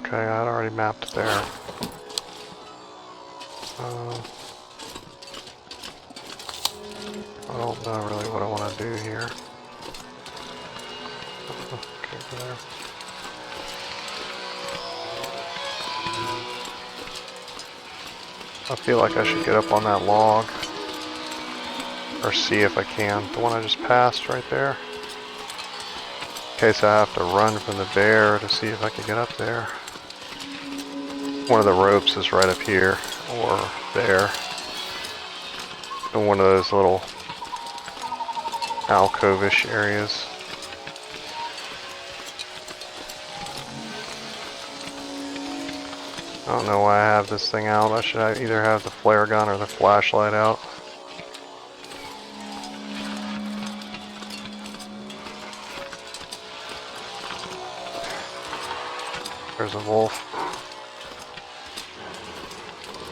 Okay, I'd already mapped there. I don't know really what I want to do here. Okay, there. I feel like I should get up on that log. Or see if I can. The one I just passed right there. In case I have to run from the bear to see if I can get up there. One of the ropes is right up here. Or there. In one of those little alcove-ish areas. I don't know why I have this thing out. I should either have the flare gun or the flashlight out. There's a wolf.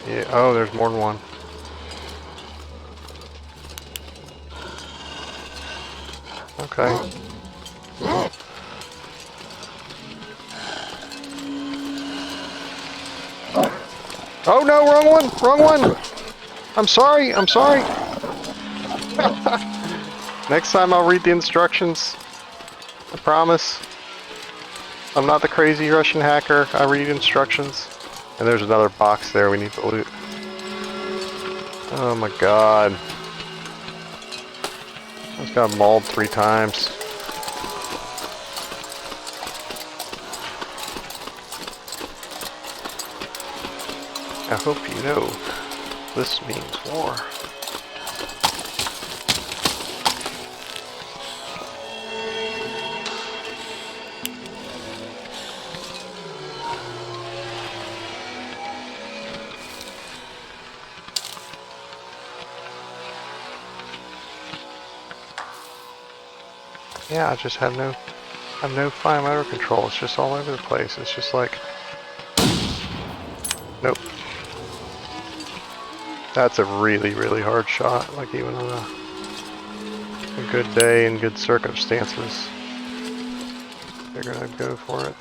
Yeah, oh, there's more than one. Okay. Oh no, wrong one! Wrong one! I'm sorry, I'm sorry! Next time I'll read the instructions. I promise. I'm not the crazy Russian hacker. I read instructions. And there's another box there we need to loot. Oh my god. I just got mauled 3 times. I hope you know this means war. Yeah, I just have no fine motor control. It's just all over the place. It's just like, nope. That's a really, really hard shot. Like even on a good day and good circumstances, they're gonna go for it.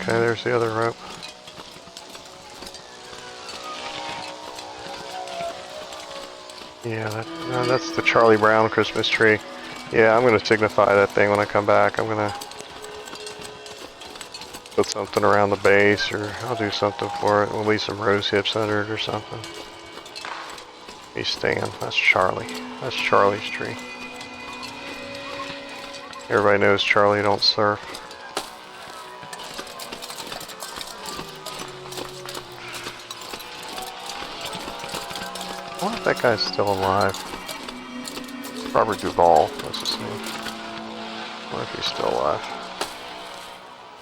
Okay, there's the other rope. Yeah, that's the Charlie Brown Christmas tree. Yeah, I'm gonna signify that thing when I come back. I'm gonna put something around the base, or I'll do something for it. We'll leave some rose hips under it or something. He's staying. That's Charlie. That's Charlie's tree. Everybody knows Charlie don't surf. I wonder if that guy's still alive. Robert Duvall, that's his name. I wonder if he's still alive.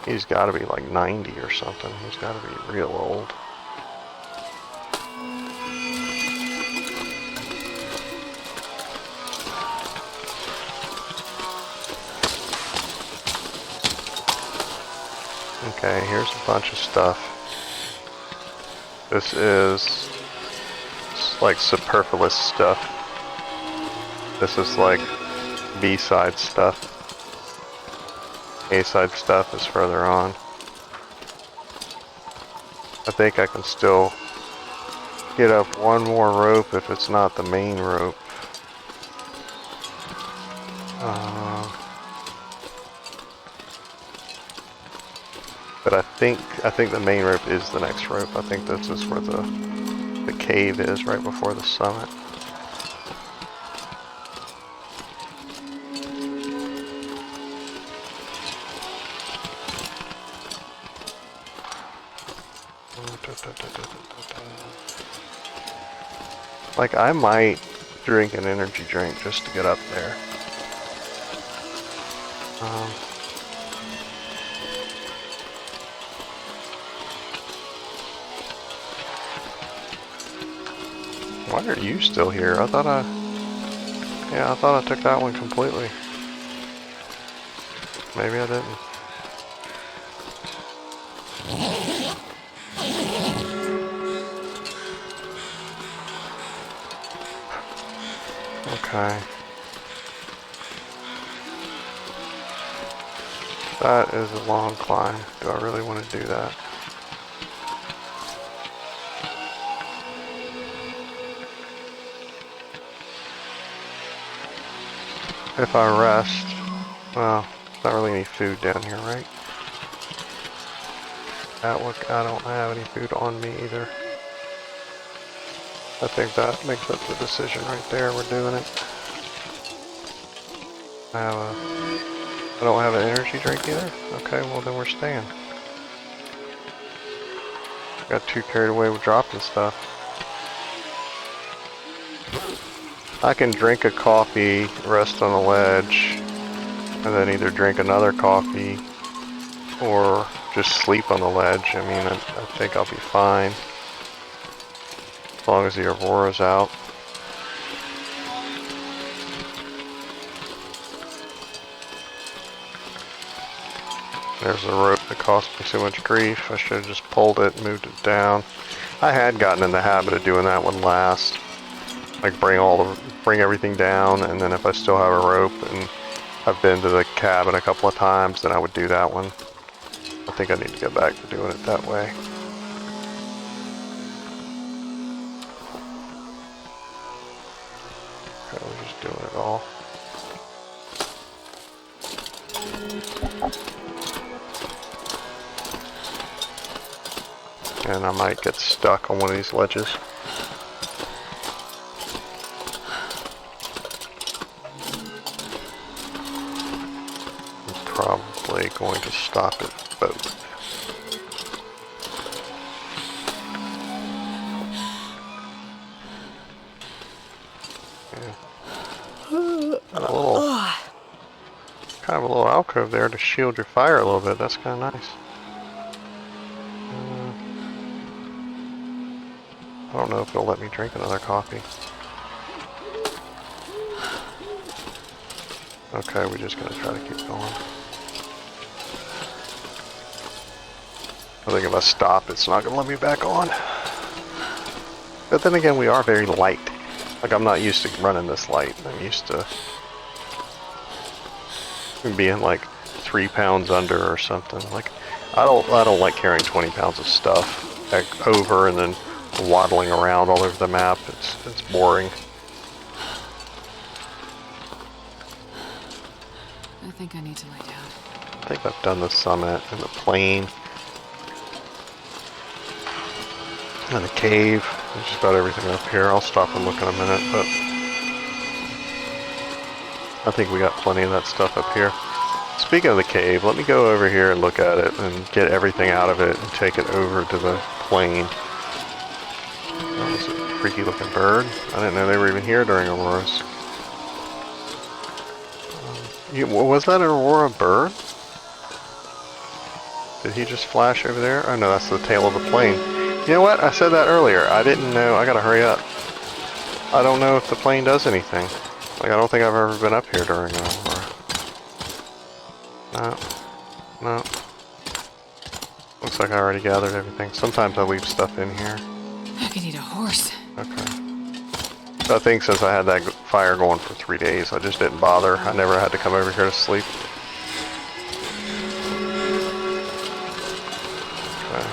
He's got to be like 90 or something. He's got to be real old. Okay, here's a bunch of stuff. This is like superfluous stuff. This is like B-side stuff. A-side stuff is further on. I think I can still get up one more rope if it's not the main rope. But I think the main rope is the next rope. I think this is where the cave is, right before the summit. Like, I might drink an energy drink just to get up there. Why are you still here? I thought I took that one completely. Maybe I didn't. Okay. That is a long climb. Do I really want to do that? If I rest, well, there's not really any food down here, right? I don't have any food on me either. I think that makes up the decision right there. We're doing it. I don't have an energy drink either? Okay, well then we're staying. Got too carried away with dropping stuff. I can drink a coffee, rest on a ledge, and then either drink another coffee or just sleep on the ledge. I mean, I think I'll be fine as long as the aurora's out. There's the rope that cost me so much grief. I should have just pulled it and moved it down. I had gotten in the habit of doing that one last. Like bring everything down, and then if I still have a rope and I've been to the cabin a couple of times, then I would do that one. I think I need to get back to doing it that way. Okay, we're just doing it all. And I might get stuck on one of these ledges. I'm probably going to stop at both. Yeah. Kind of a little alcove there to shield your fire a little bit. That's kind of nice. I don't know if it'll let me drink another coffee. Okay, we're just gonna try to keep going. I think if I stop, it's not gonna let me back on. But then again, we are very light. Like, I'm not used to running this light. I'm used to being like 3 pounds under or something. Like, I don't like carrying 20 pounds of stuff like, over and then waddling around all over the map. It's boring. I think I need to lie down. I think I've done the summit and the plain and the cave. There's just about everything up here. I'll stop and look in a minute, but I think we got plenty of that stuff up here. Speaking of the cave, let me go over here and look at it and get everything out of it and take it over to the plain. That was a freaky looking bird. I didn't know they were even here during auroras. Was that an aurora bird? Did he just flash over there? Oh no, that's the tail of the plane. You know what? I said that earlier. I didn't know. I gotta hurry up. I don't know if the plane does anything. Like, I don't think I've ever been up here during an aurora. No. No. Looks like I already gathered everything. Sometimes I leave stuff in here. I could eat a horse. Okay. So I think since I had that fire going for 3 days, I just didn't bother. I never had to come over here to sleep. Okay.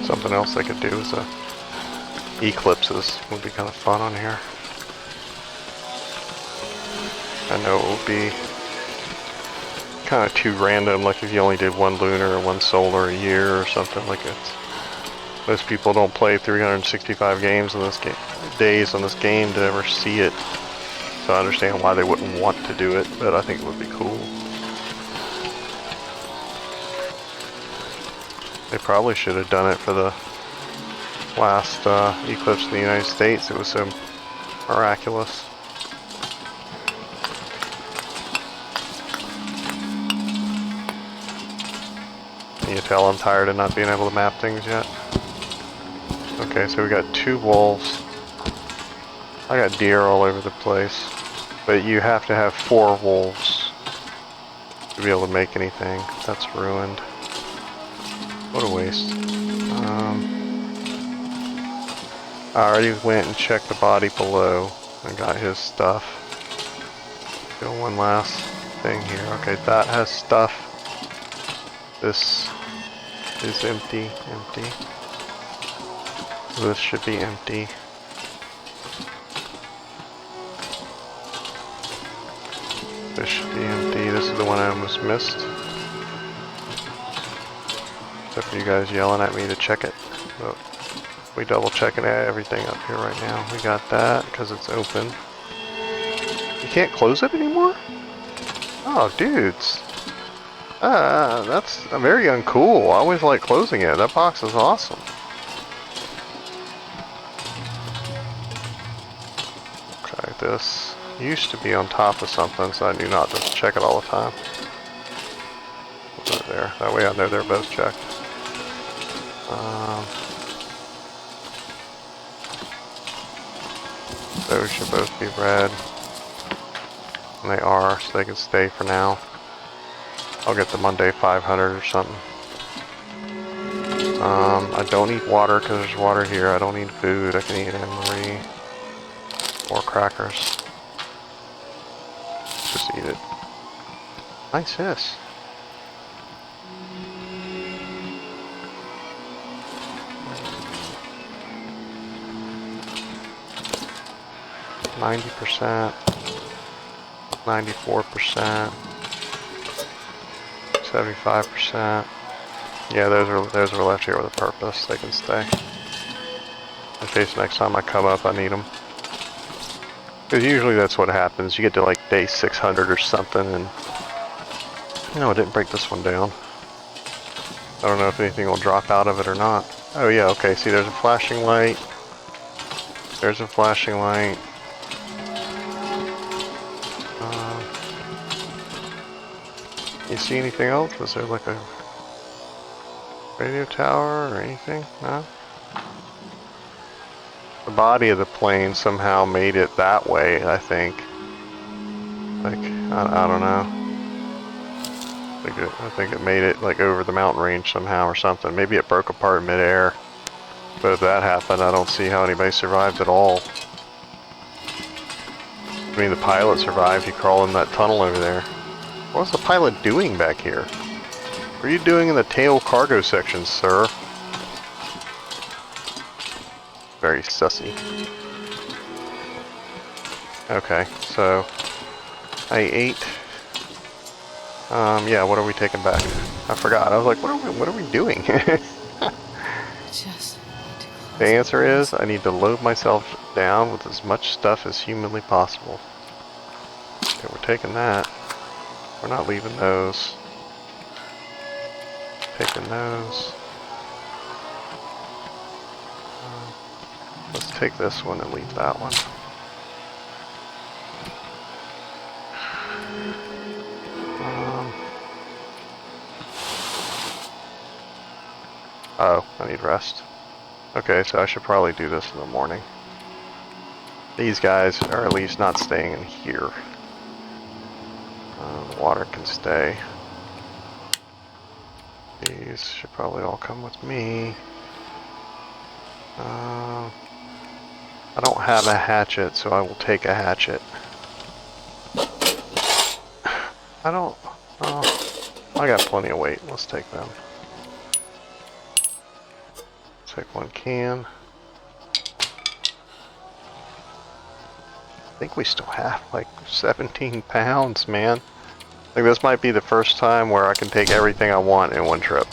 Something else I could do is eclipses would be kind of fun on here. I know it would be kind of too random, like if you only did one lunar or one solar a year or something like it. Most people don't play 365 games in this game, days on this game to ever see it. So I understand why they wouldn't want to do it, but I think it would be cool. They probably should have done it for the last eclipse in the United States. It was so miraculous. Can you tell I'm tired of not being able to map things yet? Okay, so we got 2 wolves. I got deer all over the place. But you have to have 4 wolves to be able to make anything. That's ruined. What a waste. I already went and checked the body below and got his stuff. Doing one last thing here. Okay, that has stuff. This is empty. This should be empty. This should be empty. This is the one I almost missed. Except for you guys yelling at me to check it. But we double checking everything up here right now. We got that because it's open. You can't close it anymore? Oh, dudes. That's very uncool. I always like closing it. That box is awesome. Okay, this used to be on top of something, so I knew not to check it all the time. Put it there. That way I know they're both checked. Those should both be red. And they are, so they can stay for now. I'll get the Monday 500 or something. I don't need water because there's water here. I don't need food. I can eat Anne-Marie. Or crackers. Just eat it. Nice hiss. %, 94%, 75%. Yeah, those are left here with a purpose. They can stay. In case next time I come up, I need them. Because usually that's what happens. You get to like day 600 or something, and no, it didn't break this one down. I don't know if anything will drop out of it or not. Oh yeah, okay. See, there's a flashing light. There's a flashing light. You see anything else? Was there like a radio tower or anything? No? The body of the plane somehow made it that way, I think. Like, I don't know. I think it made it like over the mountain range somehow or something. Maybe it broke apart midair. But if that happened, I don't see how anybody survived at all. I mean, the pilot survived. He crawled in that tunnel over there. What was the pilot doing back here? What are you doing in the tail cargo section, sir? Very sussy. Okay, so I ate. Yeah, what are we taking back? I forgot. I was like, what are we doing? Just The answer is I need to load myself down with as much stuff as humanly possible. Okay, we're taking that. We're not leaving those. Taking those. Let's take this one and leave that one. Oh, I need rest. Okay, so I should probably do this in the morning. These guys are at least not staying in here. Water can stay. These should probably all come with me. I don't have a hatchet, so I will take a hatchet. I don't... Oh, I got plenty of weight. Let's take them. Take one can. I think we still have like 17 pounds, man. I think this might be the first time where I can take everything I want in one trip.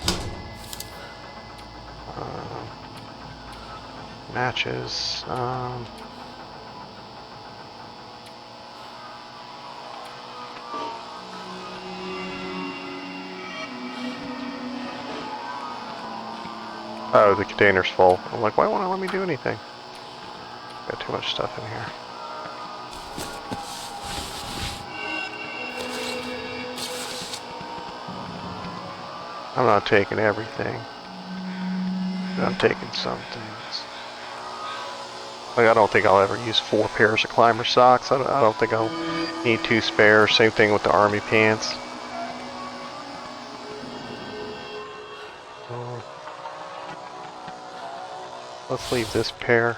Matches. Oh, the container's full. I'm like, why won't it let me do anything? Got too much stuff in here. I'm not taking everything. But I'm taking some things. Like, I don't think I'll ever use 4 pairs of climber socks. I don't think I'll need 2 spares. Same thing with the army pants. Let's leave this pair.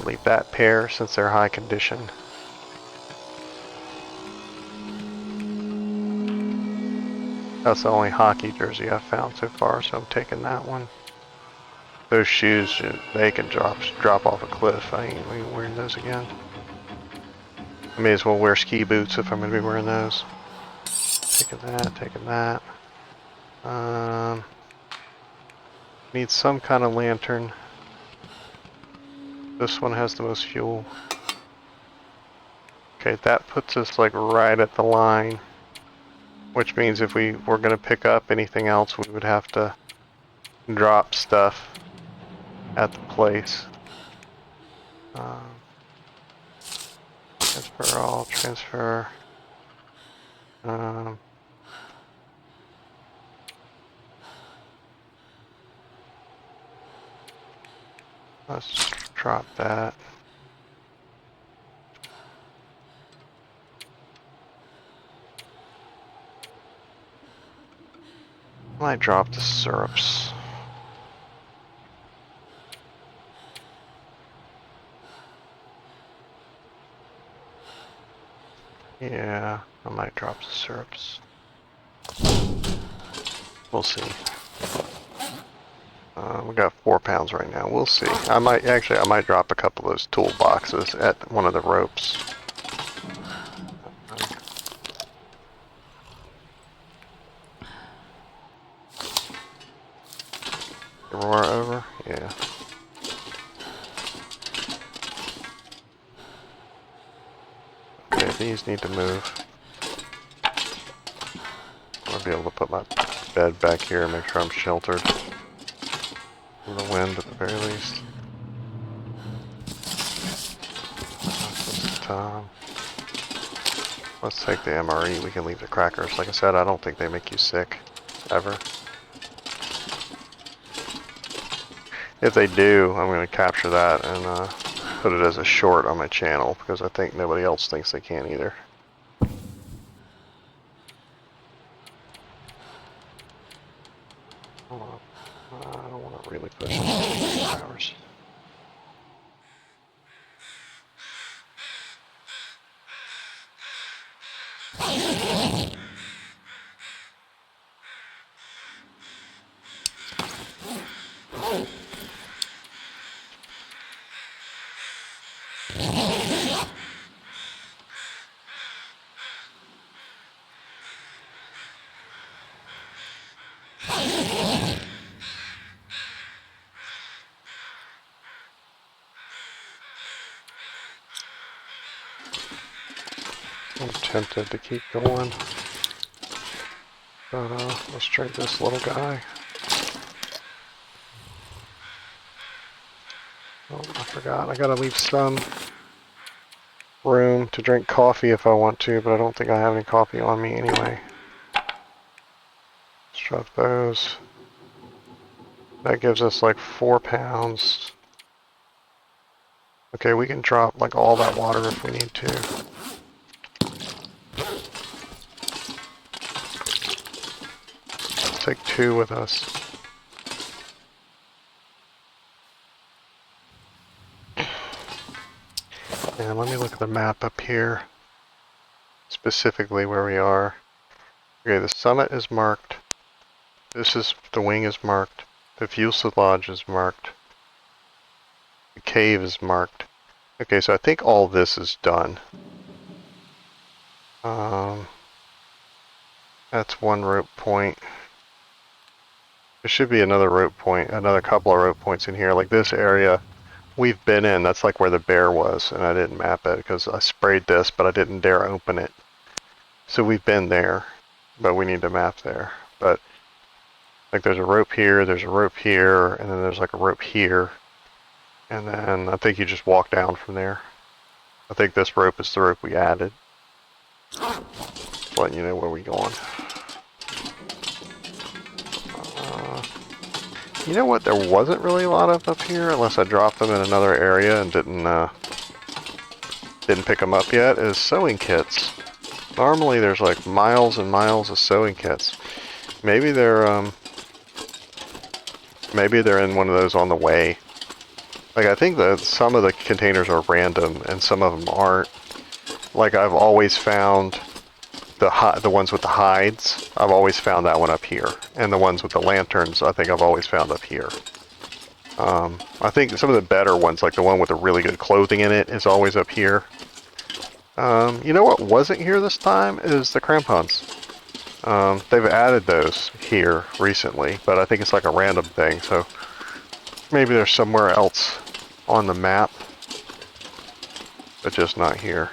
Leave that pair since they're high condition. That's the only hockey jersey I've found so far, so I'm taking that one. Those shoes, they can drop off a cliff. I ain't wearing those again. I may as well wear ski boots if I'm going to be wearing those. Taking that. Need some kind of lantern. This one has the most fuel. Okay, that puts us like right at the line. Which means if we were going to pick up anything else, we would have to drop stuff at the place. Transfer all, transfer. Let's drop that. I might drop the syrups. Yeah, I might drop the syrups. We'll see. We got 4 pounds right now. We'll see. I might drop a couple of those toolboxes at one of the ropes. Aurora over? Yeah. Okay, these need to move. I'll be able to put my bed back here and make sure I'm sheltered from the wind at the very least. Let's take the MRE. We can leave the crackers. Like I said, I don't think they make you sick. Ever. If they do, I'm going to capture that and put it as a short on my channel because I think nobody else thinks they can either. I don't want to really push it 2 hours. I'm tempted to keep going, but let's trade this little guy. Oh, I forgot. I gotta leave some room to drink coffee if I want to, but I don't think I have any coffee on me anyway. Let's drop those. That gives us like 4 pounds. Okay, we can drop like all that water if we need to. Take 2 with us. And let me look at the map up here, specifically where we are. Okay, the summit is marked. The wing is marked. The fuselage is marked. The cave is marked. Okay, so I think all this is done. That's one rope point. There should be another rope point, another couple of rope points in here. Like this area we've been in, that's like where the bear was, and I didn't map it because I sprayed this, but I didn't dare open it. So we've been there, but we need to map there. But like there's a rope here, and then there's like a rope here. And then I think you just walk down from there. I think this rope is the rope we added. Just letting you know where we're going. You know what? There wasn't really a lot of up here, unless I dropped them in another area and didn't pick them up yet. Is sewing kits. Normally, there's like miles and miles of sewing kits. Maybe they're in one of those on the way. Like I think that some of the containers are random and some of them aren't. Like I've always found the ones with the hides, I've always found that one up here. And the ones with the lanterns, I think I've always found up here. I think some of the better ones, like the one with the really good clothing in it, is always up here. You know what wasn't here this time is the crampons. They've added those here recently, but I think it's like a random thing, so maybe they're somewhere else on the map, but just not here.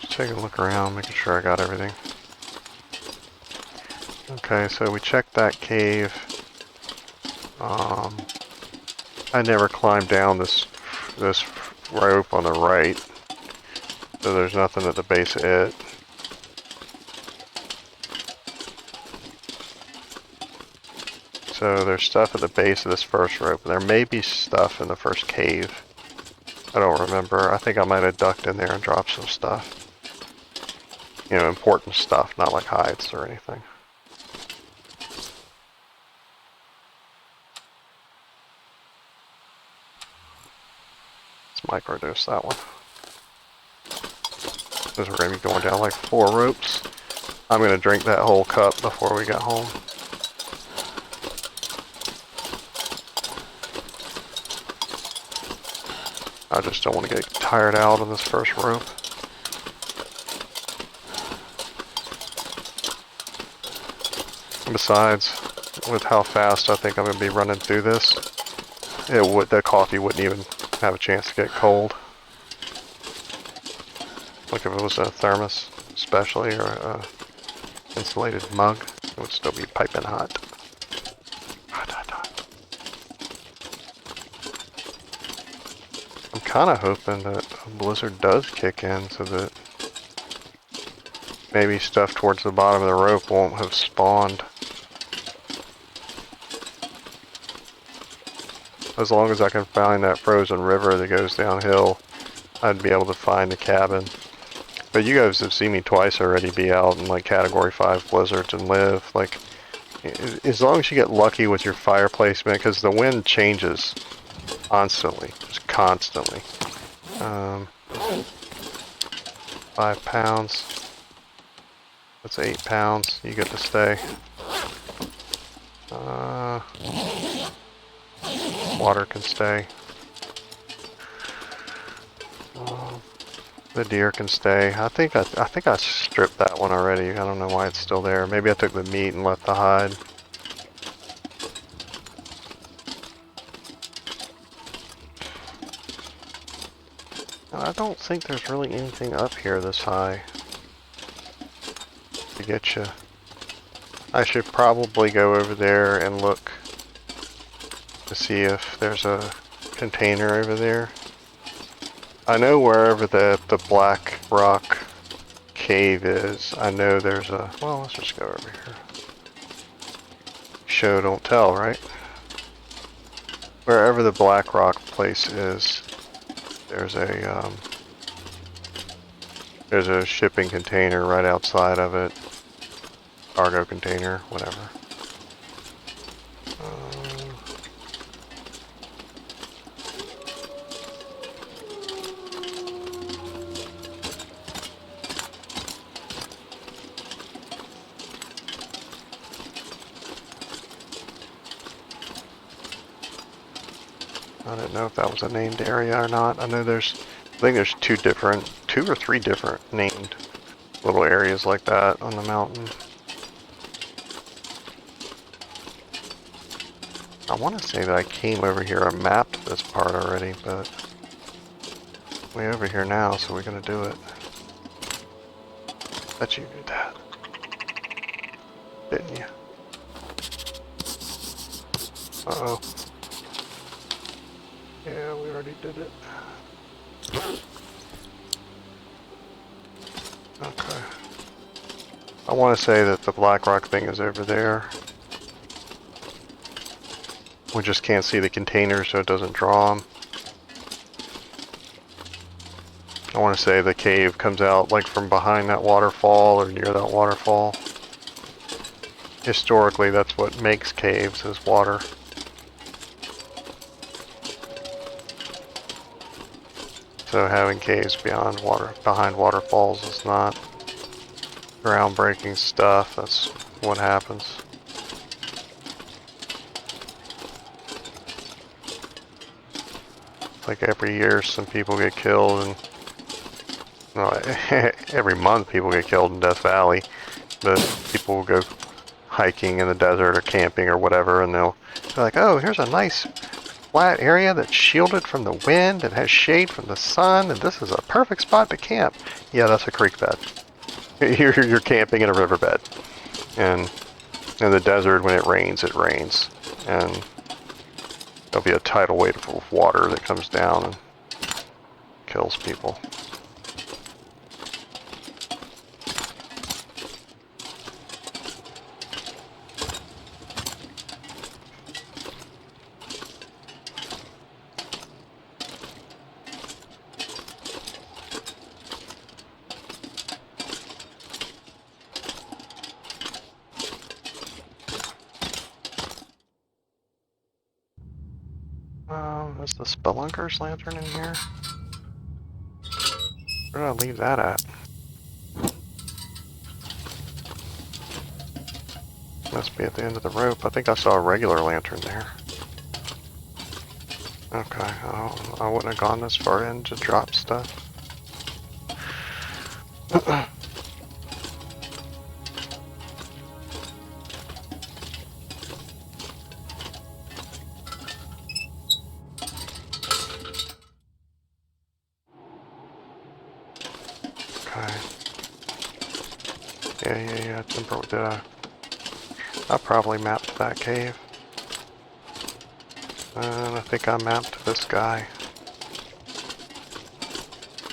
Just taking a look around, making sure I got everything. Okay, so we checked that cave. I never climbed down this rope on the right, so there's nothing at the base of it. So there's stuff at the base of this first rope. There may be stuff in the first cave. I don't remember. I think I might have ducked in there and dropped some stuff. You know, important stuff, not like hides or anything. Let's microdose that one. Because we're going to be going down like 4 ropes. I'm going to drink that whole cup before we get home. I just don't want to get tired out on this first rope. And besides, with how fast I think I'm going to be running through this, the coffee wouldn't even have a chance to get cold. Like if it was a thermos, especially, or a insulated mug, it would still be piping hot. I'm kind of hoping that a blizzard does kick in so that maybe stuff towards the bottom of the rope won't have spawned. As long as I can find that frozen river that goes downhill, I'd be able to find the cabin. But you guys have seen me twice already be out in like Category 5 blizzards and live. Like, as long as you get lucky with your fire placement, because the wind changes constantly, just constantly. 5 pounds. That's 8 pounds. You get to stay. Water can stay. The deer can stay. I think I stripped that one already. I don't know why it's still there. Maybe I took the meat and left the hide. I don't think there's really anything up here this high to get you. I should probably go over there and look to see if there's a container over there. I know wherever the Black Rock cave is, I know there's a... Well, let's just go over here. Show don't tell, right? Wherever the Black Rock place is, there's a shipping container right outside of it. Cargo container, whatever. I didn't know if that was a named area or not. I know I think there's 2 or 3 different named little areas like that on the mountain. I want to say that I came over here and mapped this part already, but we're over here now, so we're gonna do it. Bet you did that. Didn't you? Uh-oh. Yeah, we already did it. Okay. I want to say that the black rock thing is over there. We just can't see the container, so it doesn't draw them. I want to say the cave comes out like from behind that waterfall or near that waterfall. Historically, that's what makes caves, is water. So having caves behind waterfalls is not groundbreaking stuff. That's what happens. Like every year some people get killed, and well, every month people get killed in Death Valley, but people will go hiking in the desert or camping or whatever, and they'll be like, oh, here's a nice flat area that's shielded from the wind and has shade from the sun, and this is a perfect spot to camp. Yeah, that's a creek bed. You're camping in a riverbed. And in the desert, when it rains, and there'll be a tidal wave of water that comes down and kills people. Is the Spelunker's lantern in here? Where did I leave that at? Must be at the end of the rope. I think I saw a regular lantern there. Okay, I wouldn't have gone this far in to drop stuff. Okay. Yeah. I probably mapped that cave. And I think I mapped this guy.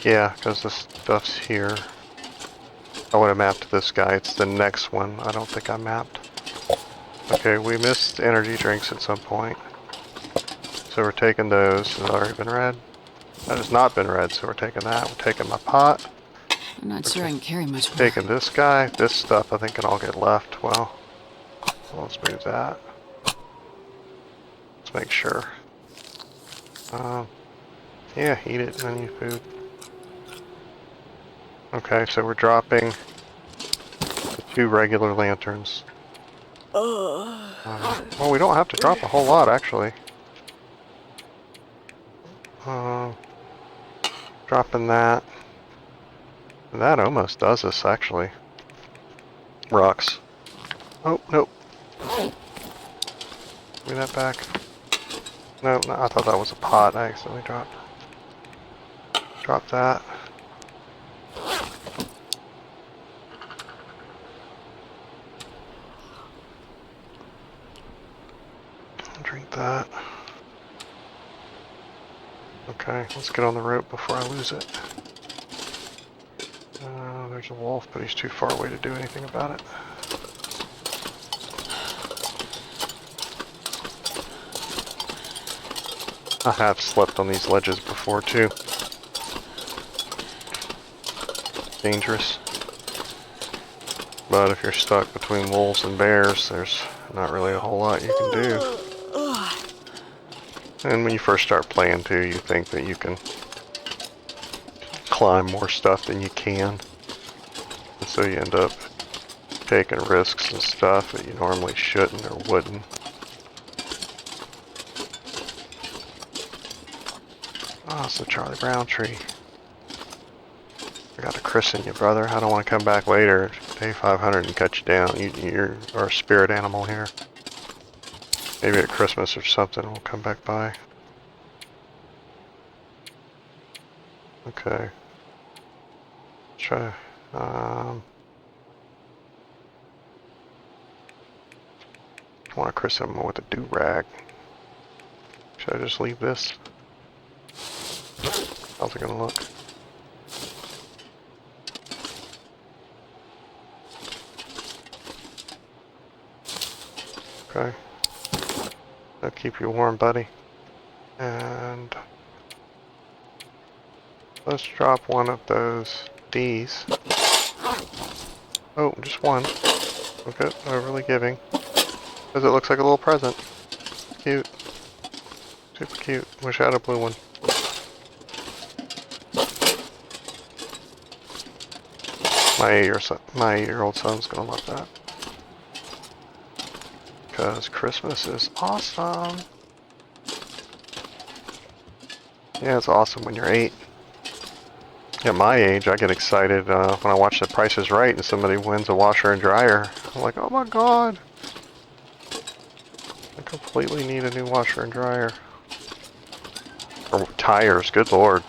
Yeah, because the stuff's here. I would have mapped this guy. It's the next one. I don't think I mapped. Okay, we missed energy drinks at some point. So we're taking those. Has it already been read? That has not been read, so we're taking that. We're taking my pot. I'm not sure I can carry much more. Taking this guy. This stuff I think can all get left. Well, let's move that. Let's make sure. Yeah, eat it and then eat food. Okay, so we're dropping the 2 regular lanterns. Well, we don't have to drop a whole lot, actually. Dropping that. That almost does us, actually. Rocks. Oh, nope. Give me that back. No, I thought that was a pot I accidentally dropped. Drop that. Drink that. Okay, let's get on the rope before I lose it. There's a wolf, but he's too far away to do anything about it. I have slept on these ledges before too. Dangerous. But if you're stuck between wolves and bears, there's not really a whole lot you can do. And when you first start playing too, you think that you can climb more stuff than you can. And so you end up taking risks and stuff that you normally shouldn't or wouldn't. Oh, it's the Charlie Brown tree. I got to christen you, brother. I don't want to come back later, day 500, and cut you down. You're our spirit animal here. Maybe at Christmas or something we'll come back by. Okay. Try. I want to christen him with a do-rag. Should I just leave this? How's it gonna look? Okay. That'll keep you warm, buddy. And let's drop one of those D's. Oh, just one. Okay, overly giving. Because it looks like a little present. Cute. Super cute. Wish I had a blue one. My 8-year-old son's gonna love that. Because Christmas is awesome. Yeah, it's awesome when you're 8. At my age, I get excited when I watch The Price is Right and somebody wins a washer and dryer. I'm like, oh my god. I completely need a new washer and dryer. Or tires, good lord.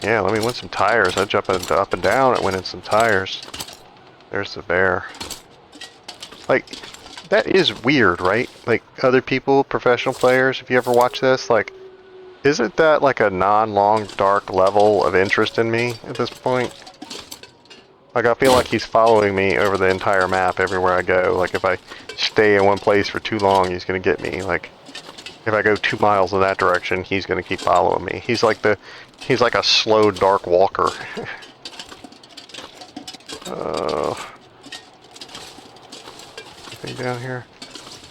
Yeah, let me win some tires. I jump up and down at winning some tires. There's the bear. Like, that is weird, right? Like, other people, professional players, if you ever watch this, like, isn't that like a non-long dark level of interest in me at this point? Like, I feel like he's following me over the entire map everywhere I go. Like, if I stay in one place for too long, he's gonna get me. Like, if I go 2 miles in that direction, he's gonna keep following me. He's like a slow dark walker. Anything down here?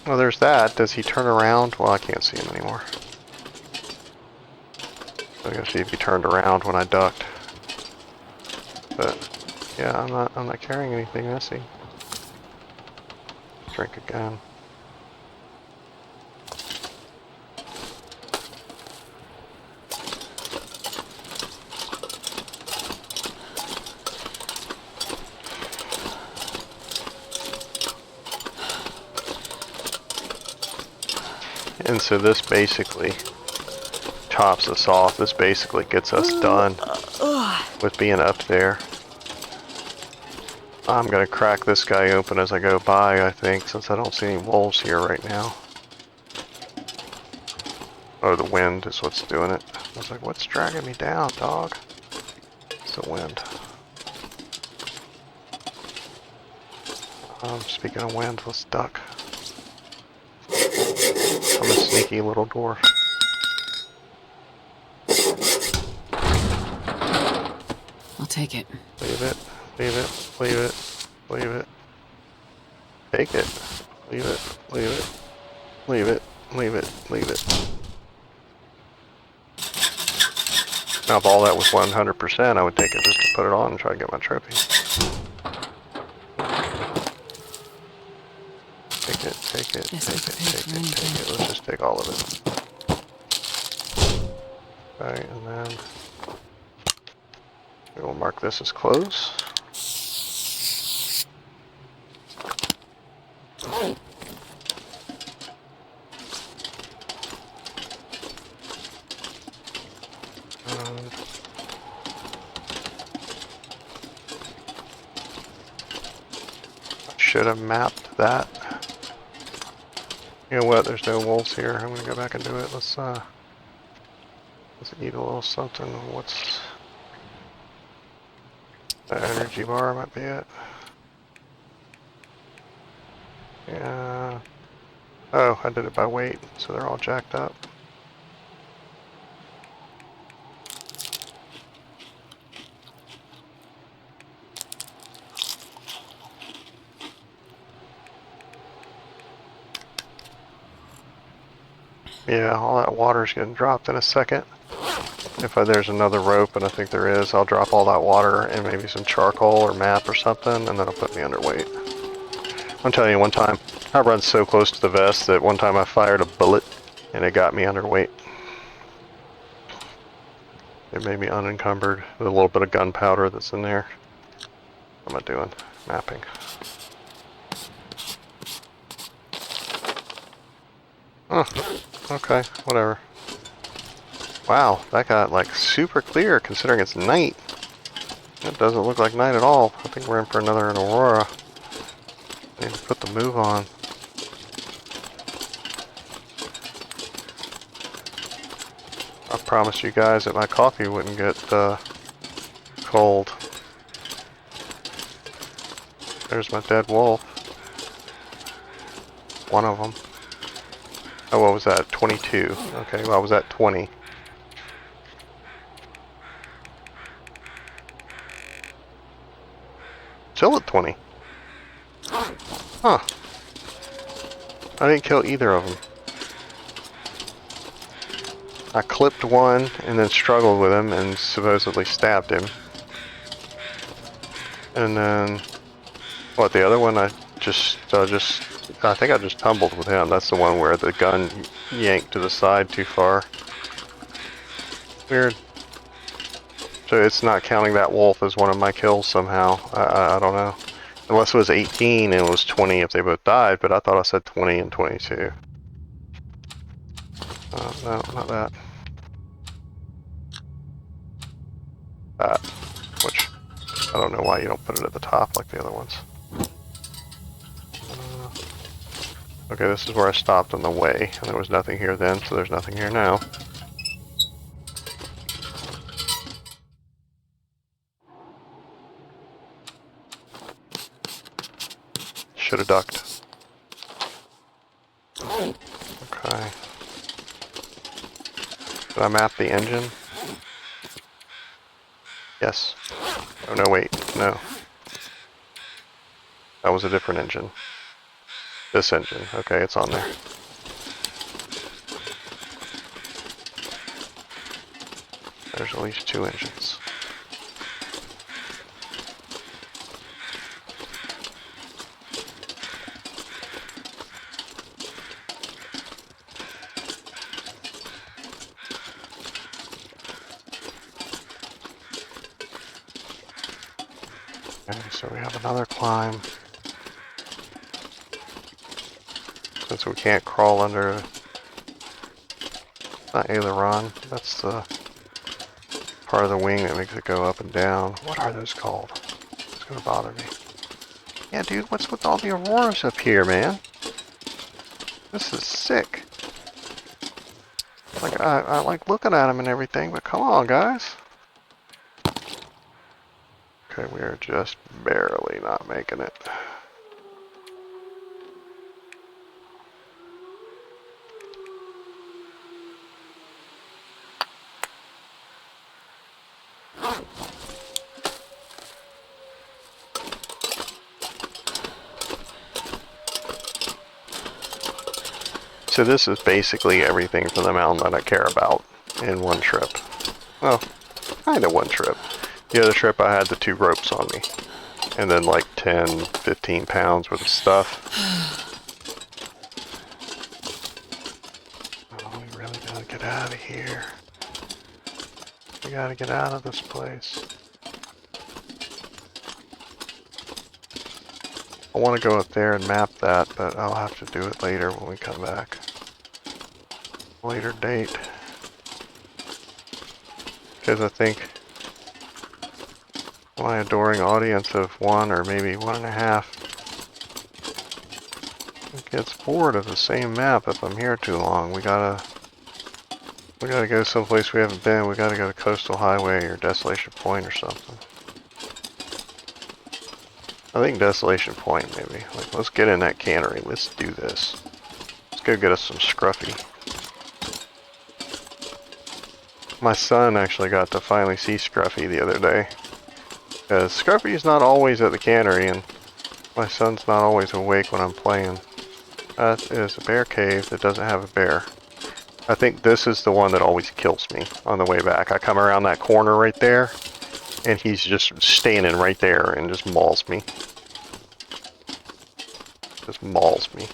Oh, there's that. Does he turn around? Well, I can't see him anymore. I gotta see if he turned around when I ducked. But yeah, I'm not carrying anything messy. Drink again. And so this basically tops us off. This basically gets us done with being up there. I'm gonna crack this guy open as I go by, I think, since I don't see any wolves here right now. Oh, the wind is what's doing it. I was like, what's dragging me down, dog? It's the wind. Speaking of wind, let's duck. I'm a sneaky little dwarf. I'll take it. Leave it, leave it, leave it, leave it. Take it. Leave it, leave it, leave it, leave it, leave it. Now if all that was 100%, I would take it just to put it on and try to get my trophy. Take it, take it, take it, take it, take it. Let's just take all of it. Okay, and then we will mark this as close. Should have mapped that. You know what? There's no wolves here. I'm gonna go back and do it. Let's eat a little something. What's the energy bar? Might be it. Yeah. Oh, I did it by weight, so they're all jacked up. Yeah, all that water's getting dropped in a second. If there's another rope, and I think there is, I'll drop all that water and maybe some charcoal or map or something, and then it'll put me underweight. I'm telling you, one time, I run so close to the vest that one time I fired a bullet, and it got me underweight. It made me unencumbered with a little bit of gunpowder that's in there. What am I doing? Mapping. Oh, okay, whatever. Wow, that got like super clear considering it's night. It doesn't look like night at all. I think we're in for another aurora. Need to put the move on. I promised you guys that my coffee wouldn't get cold. There's my dead wolf. one of them. Oh, what was that? 22. Okay, well, I was at 20. Still at 20. Huh. I didn't kill either of them. I clipped one and then struggled with him and supposedly stabbed him. And then, what, the other one I think I just tumbled with him. That's the one where the gun yanked to the side too far. Weird. So it's not counting that wolf as one of my kills somehow. I don't know. Unless it was 18 and it was 20 if they both died, but I thought I said 20 and 22. No, not that. That. Which, I don't know why you don't put it at the top like the other ones. Okay, this is where I stopped on the way, and there was nothing here then, so there's nothing here now. Should have ducked. Okay. Did I map the engine? Yes. Oh no, wait, no. That was a different engine. This engine. Okay, it's on there. There's at least 2 engines. Okay, so we have another climb. Since we can't crawl under, not aileron, that's the part of the wing that makes it go up and down. What are those called? It's gonna bother me. Yeah, dude, what's with all the auroras up here, man? This is sick. Like, I like looking at them and everything, but come on, guys. Okay, we are just barely not making it. So this is basically everything from the mountain that I care about in one trip. Well, kind of one trip. The other trip I had the 2 ropes on me. And then like 10, 15 pounds worth of stuff. Oh, we really gotta get out of here. We gotta get out of this place. I want to go up there and map that, but I'll have to do it later when we come back. Later date. Because I think my adoring audience of 1 or maybe 1.5 gets bored of the same map if I'm here too long. We gotta go someplace we haven't been. We gotta go to Coastal Highway or Desolation Point or something. I think Desolation Point maybe. Like, let's get in that cannery. Let's do this. Let's go get us some Scruffy. My son actually got to finally see Scruffy the other day. Because Scruffy's not always at the cannery, and my son's not always awake when I'm playing. That is a bear cave that doesn't have a bear. I think this is the one that always kills me on the way back. I come around that corner right there, and he's just standing right there and just mauls me. Just mauls me.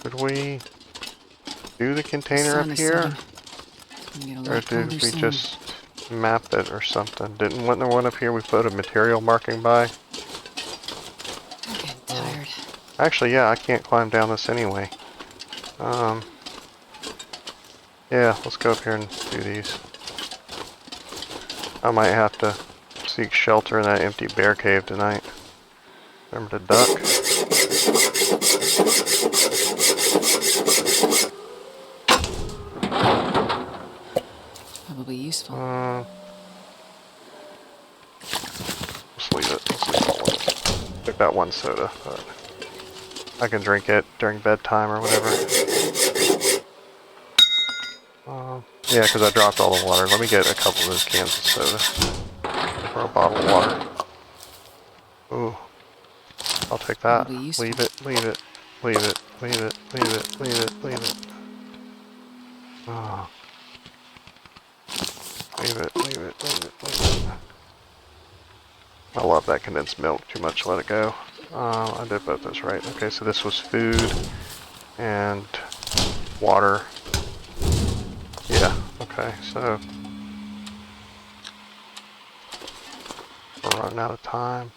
Should we do the container up here? Or did we just map it or something? Wasn't there one up here we put a material marking by? I'm getting tired. Actually, yeah, I can't climb down this anyway. Yeah, let's go up here and do these. I might have to seek shelter in that empty bear cave tonight. Remember to duck. Probably useful. got one soda, but I can drink it during bedtime or whatever. Yeah, because I dropped all the water. Let me get a couple of those cans of soda. Or a bottle of water. Ooh. I'll take that. That'll be useful. Leave it, leave it, leave it, leave it, leave it, leave it, leave it. Oh. Leave it, leave it, leave it, leave it. I love that condensed milk. Too much, let it go. I did both those right. Okay, so this was food and water. Yeah, okay, so we're running out of time.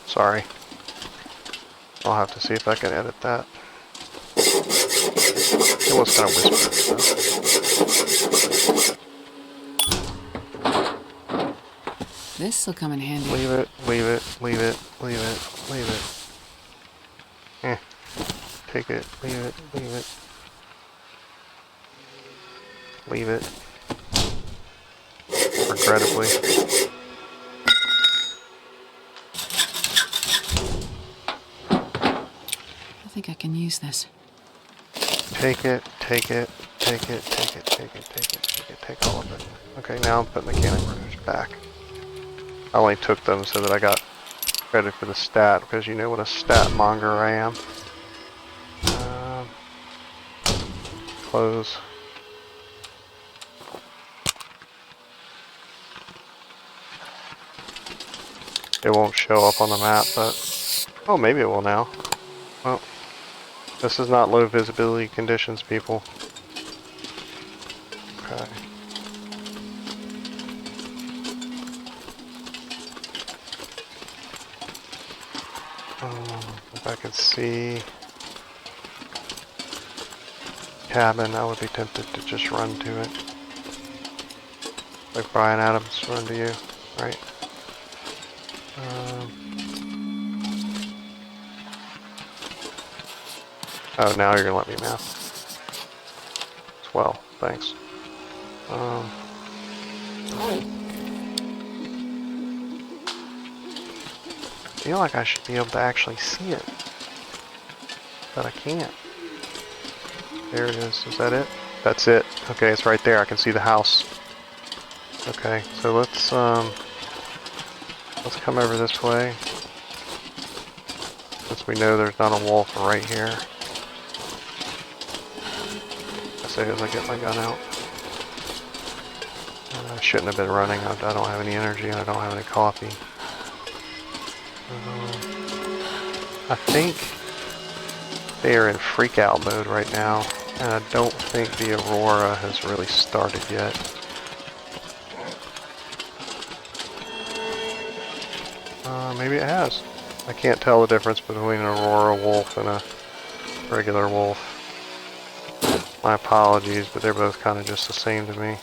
Sorry. I'll have to see if I can edit that. It was kind of whispered, so. This'll come in handy. Leave it, leave it, leave it, leave it, leave it. Eh. Take it, leave it, leave it. Leave it. Regrettably. I think I can use this. Take it, take it, take it, take it, take it, take it, take it, take all of it. Okay, now I'm putting the canning brushes back. I only took them so that I got credit for the stat, because you know what a stat monger I am. Close. It won't show up on the map, but... Oh, maybe it will now. Well, this is not low visibility conditions, people. Okay. If I could see... cabin, I would be tempted to just run to it. Like Brian Adams, run to you, right? Oh, now you're gonna let me map. Well, thanks. I feel like I should be able to actually see it, but I can't. There it is. Is that it? That's it. Okay, it's right there. I can see the house. Okay, so let's come over this way. Since we know there's not a wolf right here. As soon as I get my gun out. I shouldn't have been running. I don't have any energy and I don't have any coffee. I think they are in freak out mode right now. And I don't think the Aurora has really started yet. Maybe it has. I can't tell the difference between an Aurora wolf and a regular wolf. My apologies, but they're both kind of just the same to me.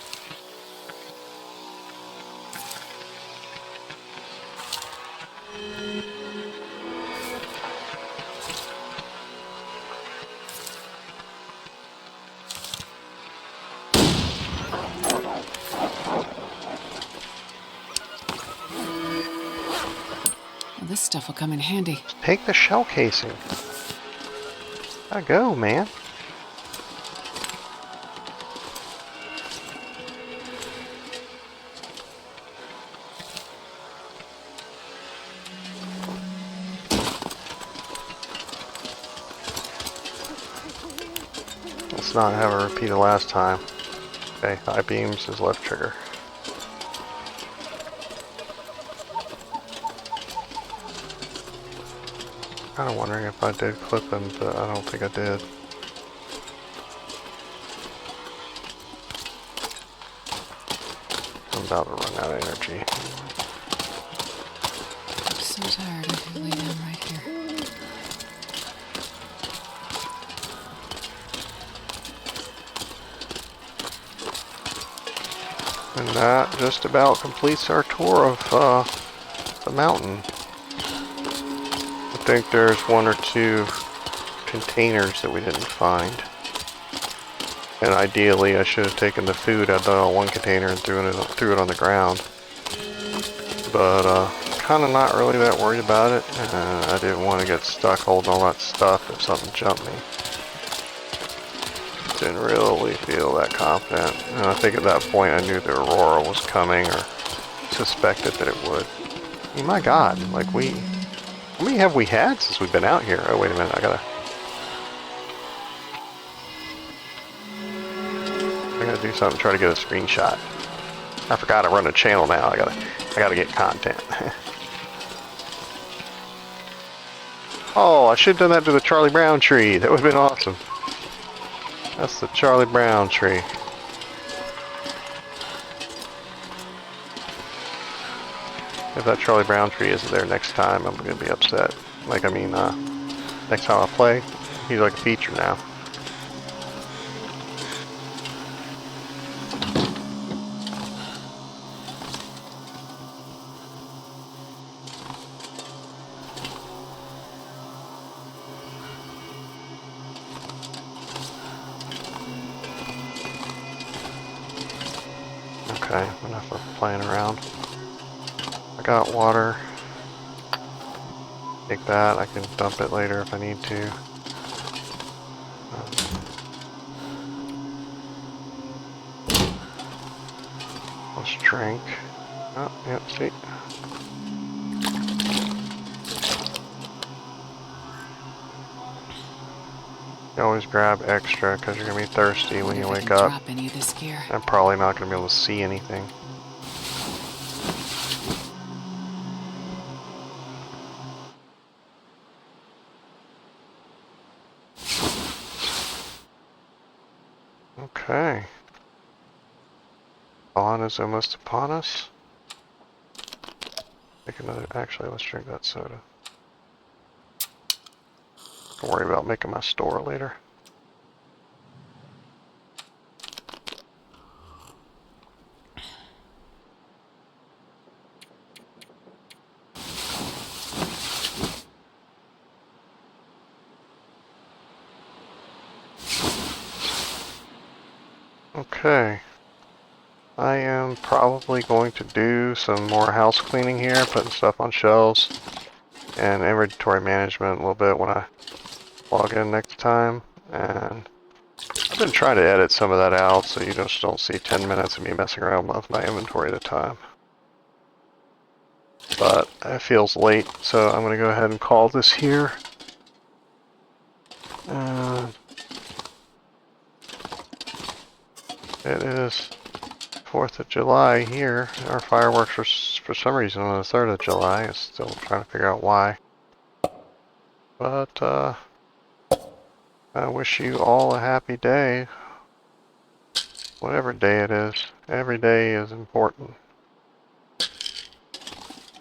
This stuff will come in handy. Take the shell casing. Gotta go, man. Let's not have a repeat of last time. Okay, high beams is left trigger. Kind of wondering if I did clip him, but I don't think I did. I'm about to run out of energy. I'm so tired. I could lay down right here. And that just about completes our tour of the mountain. I think there's one or two containers that we didn't find. And ideally, I should have taken the food out of one container and threw it on the ground. But kind of not really that worried about it. I didn't want to get stuck holding all that stuff if something jumped me. Didn't really feel that confident. And I think at that point I knew the Aurora was coming, or suspected that it would. I mean, my God, like how many have we had since we've been out here? Oh, wait a minute, I gotta do something, try to get a screenshot. I forgot I run a channel now, I gotta get content. Oh, I should have done that to the Charlie Brown tree. That would have been awesome. That's the Charlie Brown tree. If that Charlie Brown tree isn't there next time, I'm gonna be upset. Like, I mean, next time I play, he's like a feature now. Okay, enough of playing around. I got water. Take that, I can dump it later if I need to. Let's drink. Oh, yep, see. You always grab extra because you're going to be thirsty when you wake up. Drop any of this gear. I'm probably not going to be able to see anything. Okay. Dawn is almost upon us. Take another. Actually, let's drink that soda. Don't worry about making my store later. Okay. I am probably going to do some more house cleaning here, putting stuff on shelves, and inventory management a little bit when I log in next time. And I've been trying to edit some of that out so you just don't see 10 minutes of me messing around with my inventory at a time. But it feels late, so I'm going to go ahead and call this here. It is 4th of July here. Our fireworks are for some reason on the 3rd of July. I'm still trying to figure out why. But I wish you all a happy day. Whatever day it is. Every day is important.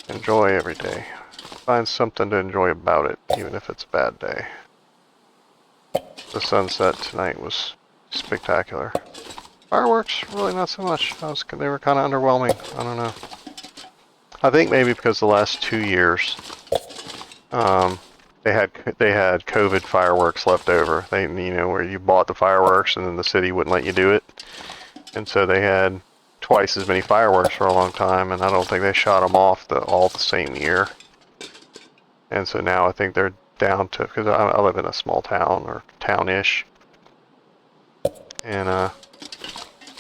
Enjoy every day. Find something to enjoy about it, even if it's a bad day. The sunset tonight was spectacular. Fireworks, really not so much. They were kind of underwhelming. I don't know. I think maybe because the last 2 years, they had COVID fireworks left over. Where you bought the fireworks and then the city wouldn't let you do it, and so they had twice as many fireworks for a long time. And I don't think they shot them off all the same year. And so now I think they're down to, because I live in a small town or town-ish, and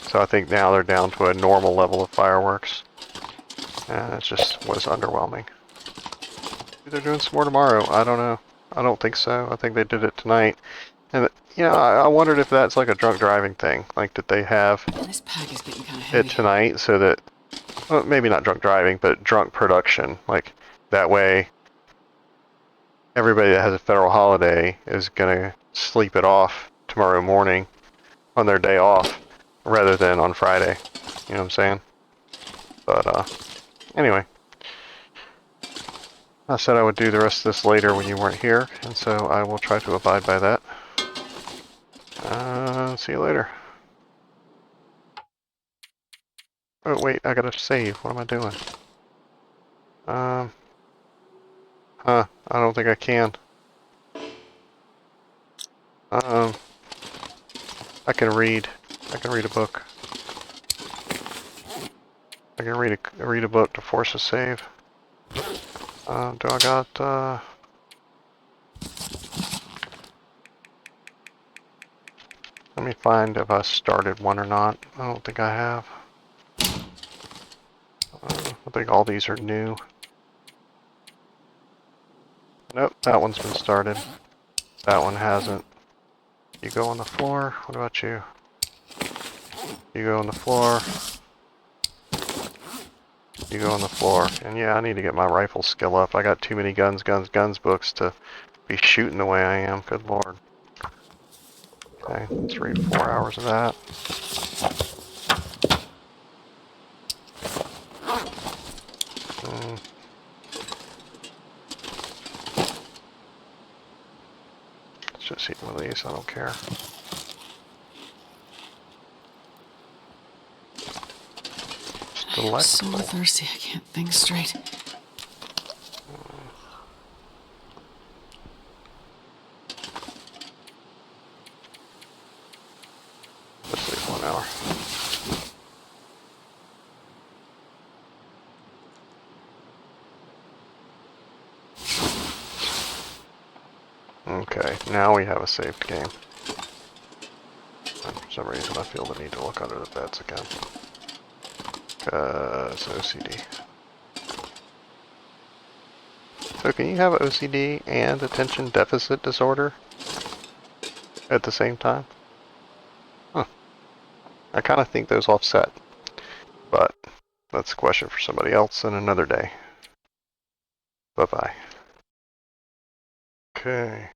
so I think now they're down to a normal level of fireworks. And it just was underwhelming. Maybe they're doing some more tomorrow. I don't know. I don't think so. I think they did it tonight. And, I wondered if that's like a drunk driving thing. Like, did they have This pack is getting kind of heavy. it tonight so that, well, maybe not drunk driving, but drunk production. Like, that way, everybody that has a federal holiday is going to sleep it off tomorrow morning on their day off rather than on Friday. You know what I'm saying? But, anyway. I said I would do the rest of this later when you weren't here, and so I will try to abide by that. See you later. Oh, wait, I gotta save. What am I doing? I don't think I can. I can read. I can read a book. I can read a book to force a save. Do I got, let me find if I started one or not. I don't think I have. I think all these are new. Nope, that one's been started. That one hasn't. You go on the floor. What about you? You go on the floor. You go on the floor. And yeah, I need to get my rifle skill up. I got too many guns books to be shooting the way I am. Good lord. Okay, let's read 4 hours of that. Let's just eat one of these. I don't care. It's I'm so delectable. thirsty, I can't think straight. Let's leave 1 hour. Okay, now we have a saved game. And for some reason I feel the need to look under the beds again. Cause OCD. So can you have OCD and attention deficit disorder at the same time? Huh. I kind of think those offset, but that's a question for somebody else and another day. Bye-bye. Okay.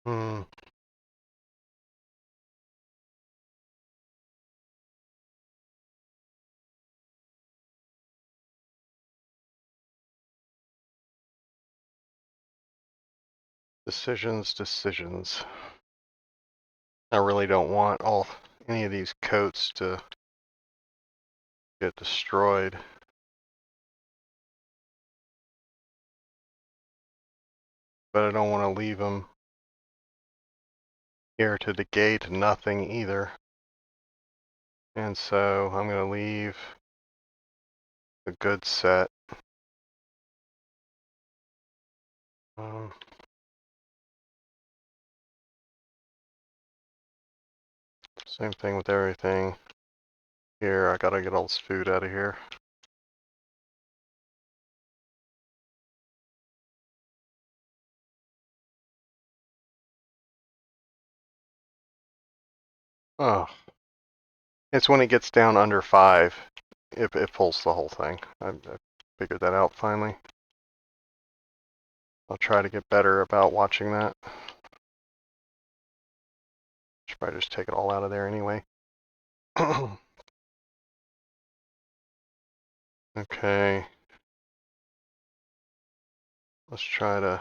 Hmm. Decisions. I really don't want any of these coats to get destroyed. But I don't want to leave them here to decay to nothing either. And so I'm going to leave a good set. Same thing with everything. Here, I gotta get all this food out of here. Oh. It's when it gets down under 5, it pulls the whole thing. I figured that out finally. I'll try to get better about watching that. Should probably just take it all out of there anyway. Okay. Let's try to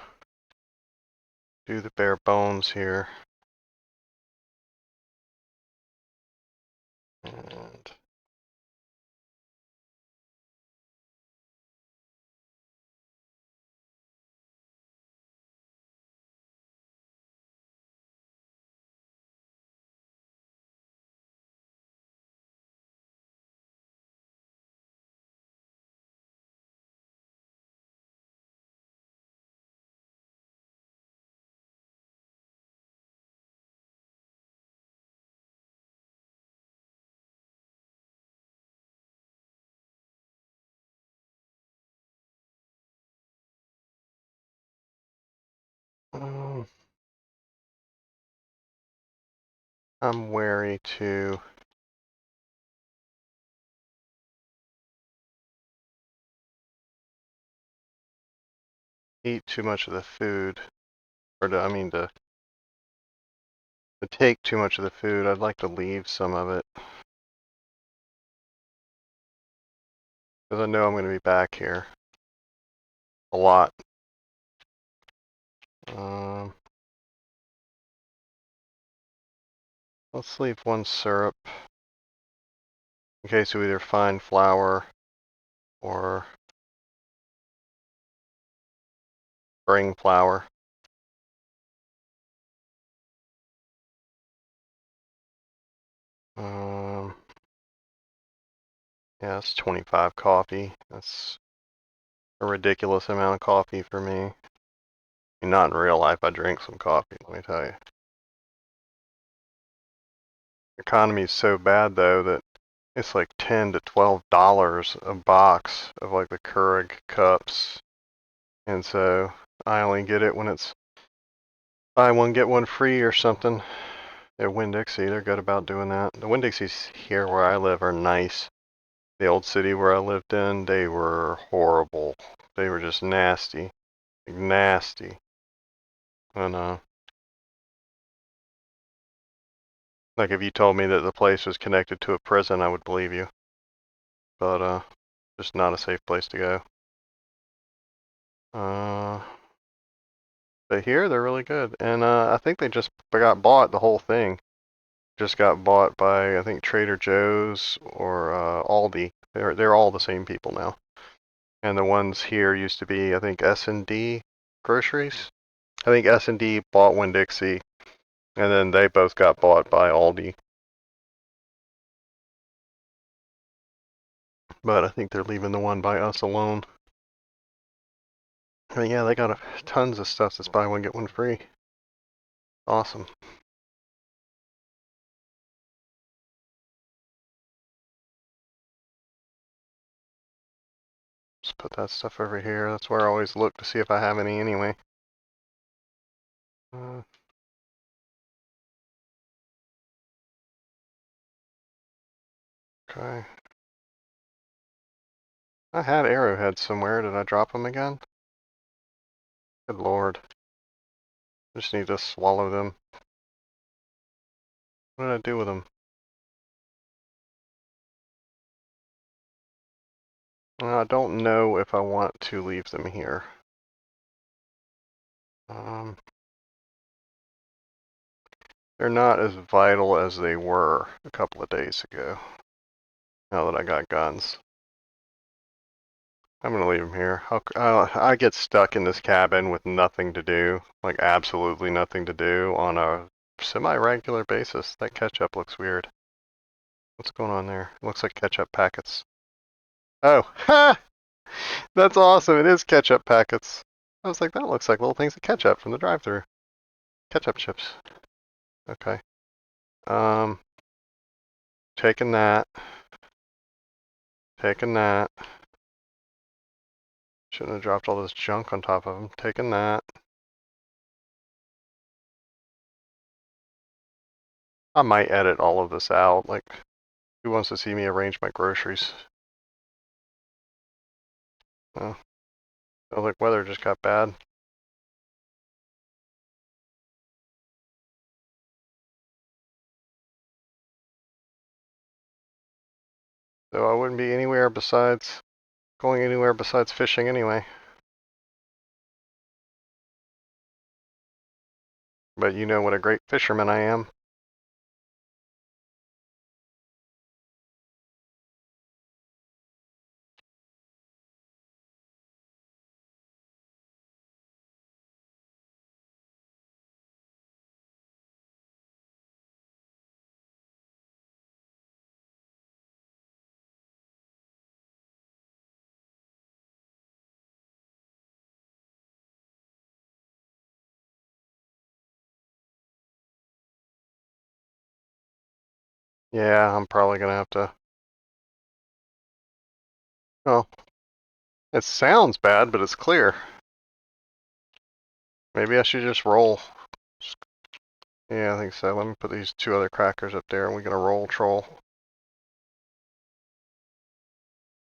do the bare bones here. And I'm wary to eat too much of the food. Or to, I mean to take too much of the food. I'd like to leave some of it. Because I know I'm going to be back here. A lot. Let's leave one syrup. In case we either find flour or bring flour. Yeah, it's 25 coffee. That's a ridiculous amount of coffee for me. I mean, not in real life, I drink some coffee, let me tell you. The economy is so bad though that it's like $10 to $12 a box of like the Keurig cups. And so I only get it when it's buy one, get one free or something. At Winn-Dixie, they're good about doing that. The Winn-Dixies here where I live are nice. The old city where I lived in, they were horrible. They were just nasty. Like, nasty. And like if you told me that the place was connected to a prison, I would believe you. But just not a safe place to go. But here they're really good. And I think they just got bought, the whole thing. Just got bought by I think Trader Joe's or Aldi. They're all the same people now. And the ones here used to be I think S&D Groceries. I think S&D bought Winn-Dixie, and then they both got bought by Aldi. But I think they're leaving the one by us alone. I mean, yeah, they got tons of stuff that's buy one get one free. Awesome. Just put that stuff over here. That's where I always look to see if I have any anyway. Okay. I had arrowheads somewhere. Did I drop them again? Good lord. I just need to swallow them. What did I do with them? I don't know if I want to leave them here. They're not as vital as they were a couple of days ago. Now that I got guns. I'm gonna leave them here. I get stuck in this cabin with nothing to do, like absolutely nothing to do on a semi-regular basis. That ketchup looks weird. What's going on there? It looks like ketchup packets. Oh, ha! That's awesome. It is ketchup packets. I was like, that looks like little things of ketchup from the drive-thru. Ketchup chips. Okay. Taking that. Taking that. Shouldn't have dropped all this junk on top of them. Taking that. I might edit all of this out. Like, who wants to see me arrange my groceries? Oh, look, weather just got bad. So I wouldn't be going anywhere besides fishing anyway. But you know what a great fisherman I am. Yeah, I'm probably gonna have to. Oh, it sounds bad, but it's clear. Maybe I should just roll. Yeah, I think so. Let me put these two other crackers up there and we're gonna roll troll.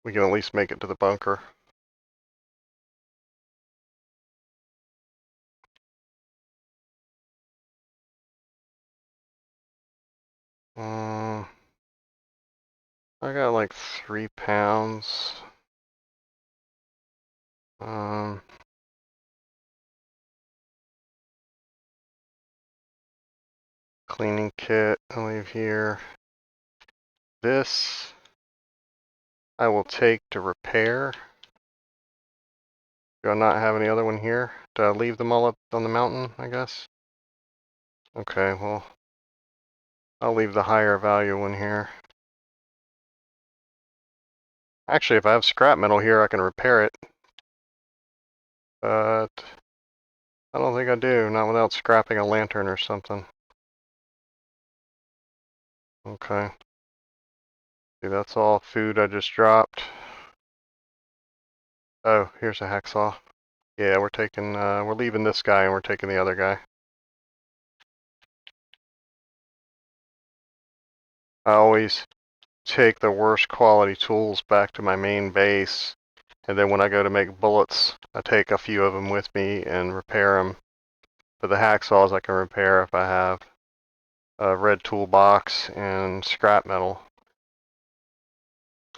We can at least make it to the bunker. I got like 3 pounds. Cleaning kit, I'll leave here. This I will take to repair. Do I not have any other one here? Do I leave them all up on the mountain, I guess? Okay, well, I'll leave the higher value one here. Actually, if I have scrap metal here, I can repair it. But I don't think I do, not without scrapping a lantern or something. Okay. See, that's all food I just dropped. Oh, here's a hacksaw. Yeah, we're leaving this guy and we're taking the other guy. I always take the worst quality tools back to my main base, and then when I go to make bullets, I take a few of them with me and repair them. But the hacksaws I can repair if I have a red toolbox and scrap metal.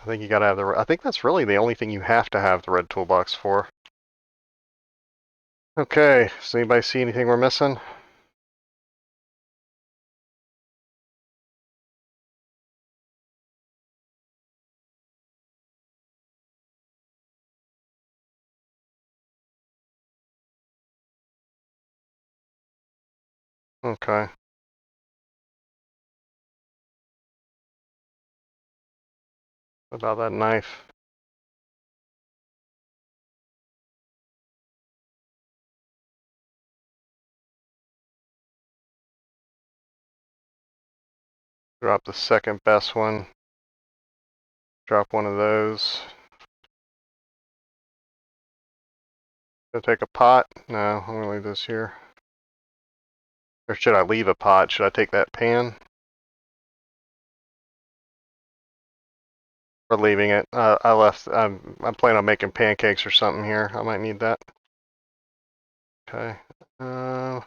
I think you gotta have I think that's really the only thing you have to have the red toolbox for. Okay, does anybody see anything we're missing? Okay. What about that knife? Drop the second best one. Drop one of those. Gonna take a pot? No, I'm gonna leave this here. Or should I leave a pot? Should I take that pan? Or leaving it? I left. I'm planning on making pancakes or something here. I might need that. Okay. Now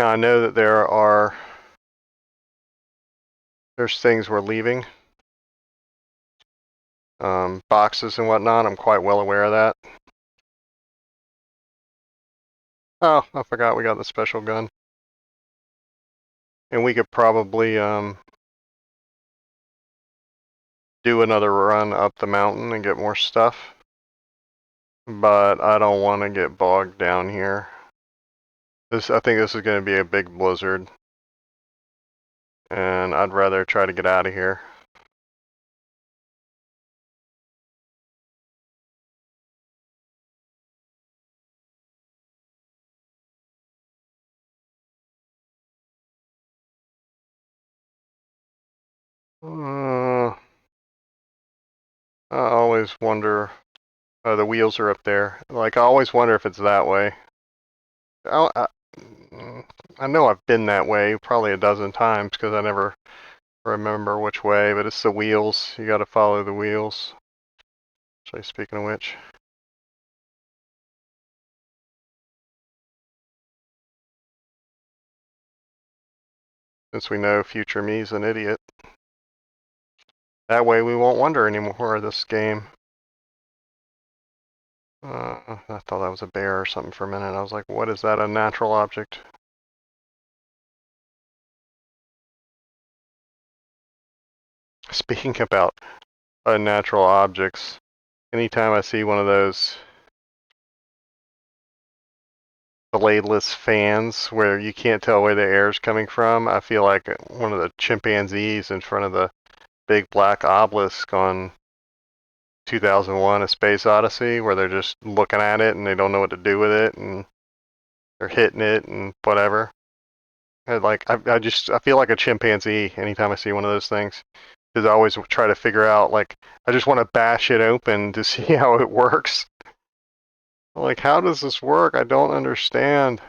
I know that there's things we're leaving. Boxes and whatnot. I'm quite well aware of that. Oh, I forgot we got the special gun. And we could probably do another run up the mountain and get more stuff. But I don't want to get bogged down here. I think this is going to be a big blizzard. And I'd rather try to get out of here. I always wonder. The wheels are up there. Like, I always wonder if it's that way. I know I've been that way probably a dozen times because I never remember which way, but it's the wheels. You gotta follow the wheels. Actually, speaking of which. Since we know future me's an idiot. That way we won't wonder anymore this game. I thought that was a bear or something for a minute. I was like, what is that, a natural object? Speaking about unnatural objects, anytime I see one of those bladeless fans where you can't tell where the air is coming from, I feel like one of the chimpanzees in front of the big black obelisk on 2001: A Space Odyssey, where they're just looking at it and they don't know what to do with it and they're hitting it and whatever. I feel like a chimpanzee anytime I see one of those things. Because I always try to figure out, like, I just want to bash it open to see how it works. Like, how does this work? I don't understand.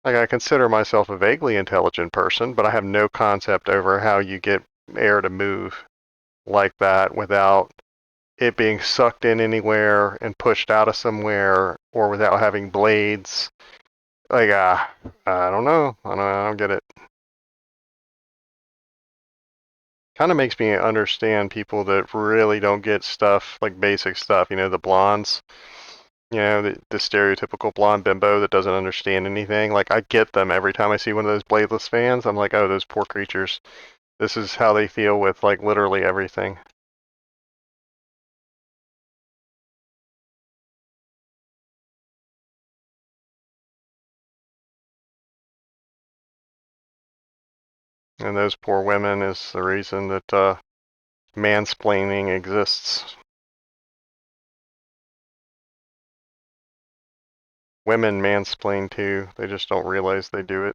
Like, I consider myself a vaguely intelligent person, but I have no concept over how you get air to move like that without it being sucked in anywhere and pushed out of somewhere, or without having blades. Like, I don't know. I don't get it. Kind of makes me understand people that really don't get stuff, like basic stuff, the blondes. The stereotypical blonde bimbo that doesn't understand anything. Like, I get them every time I see one of those bladeless fans. I'm like, oh, those poor creatures. This is how they feel with, like, literally everything. And those poor women is the reason that mansplaining exists. Women mansplain too. They just don't realize they do it.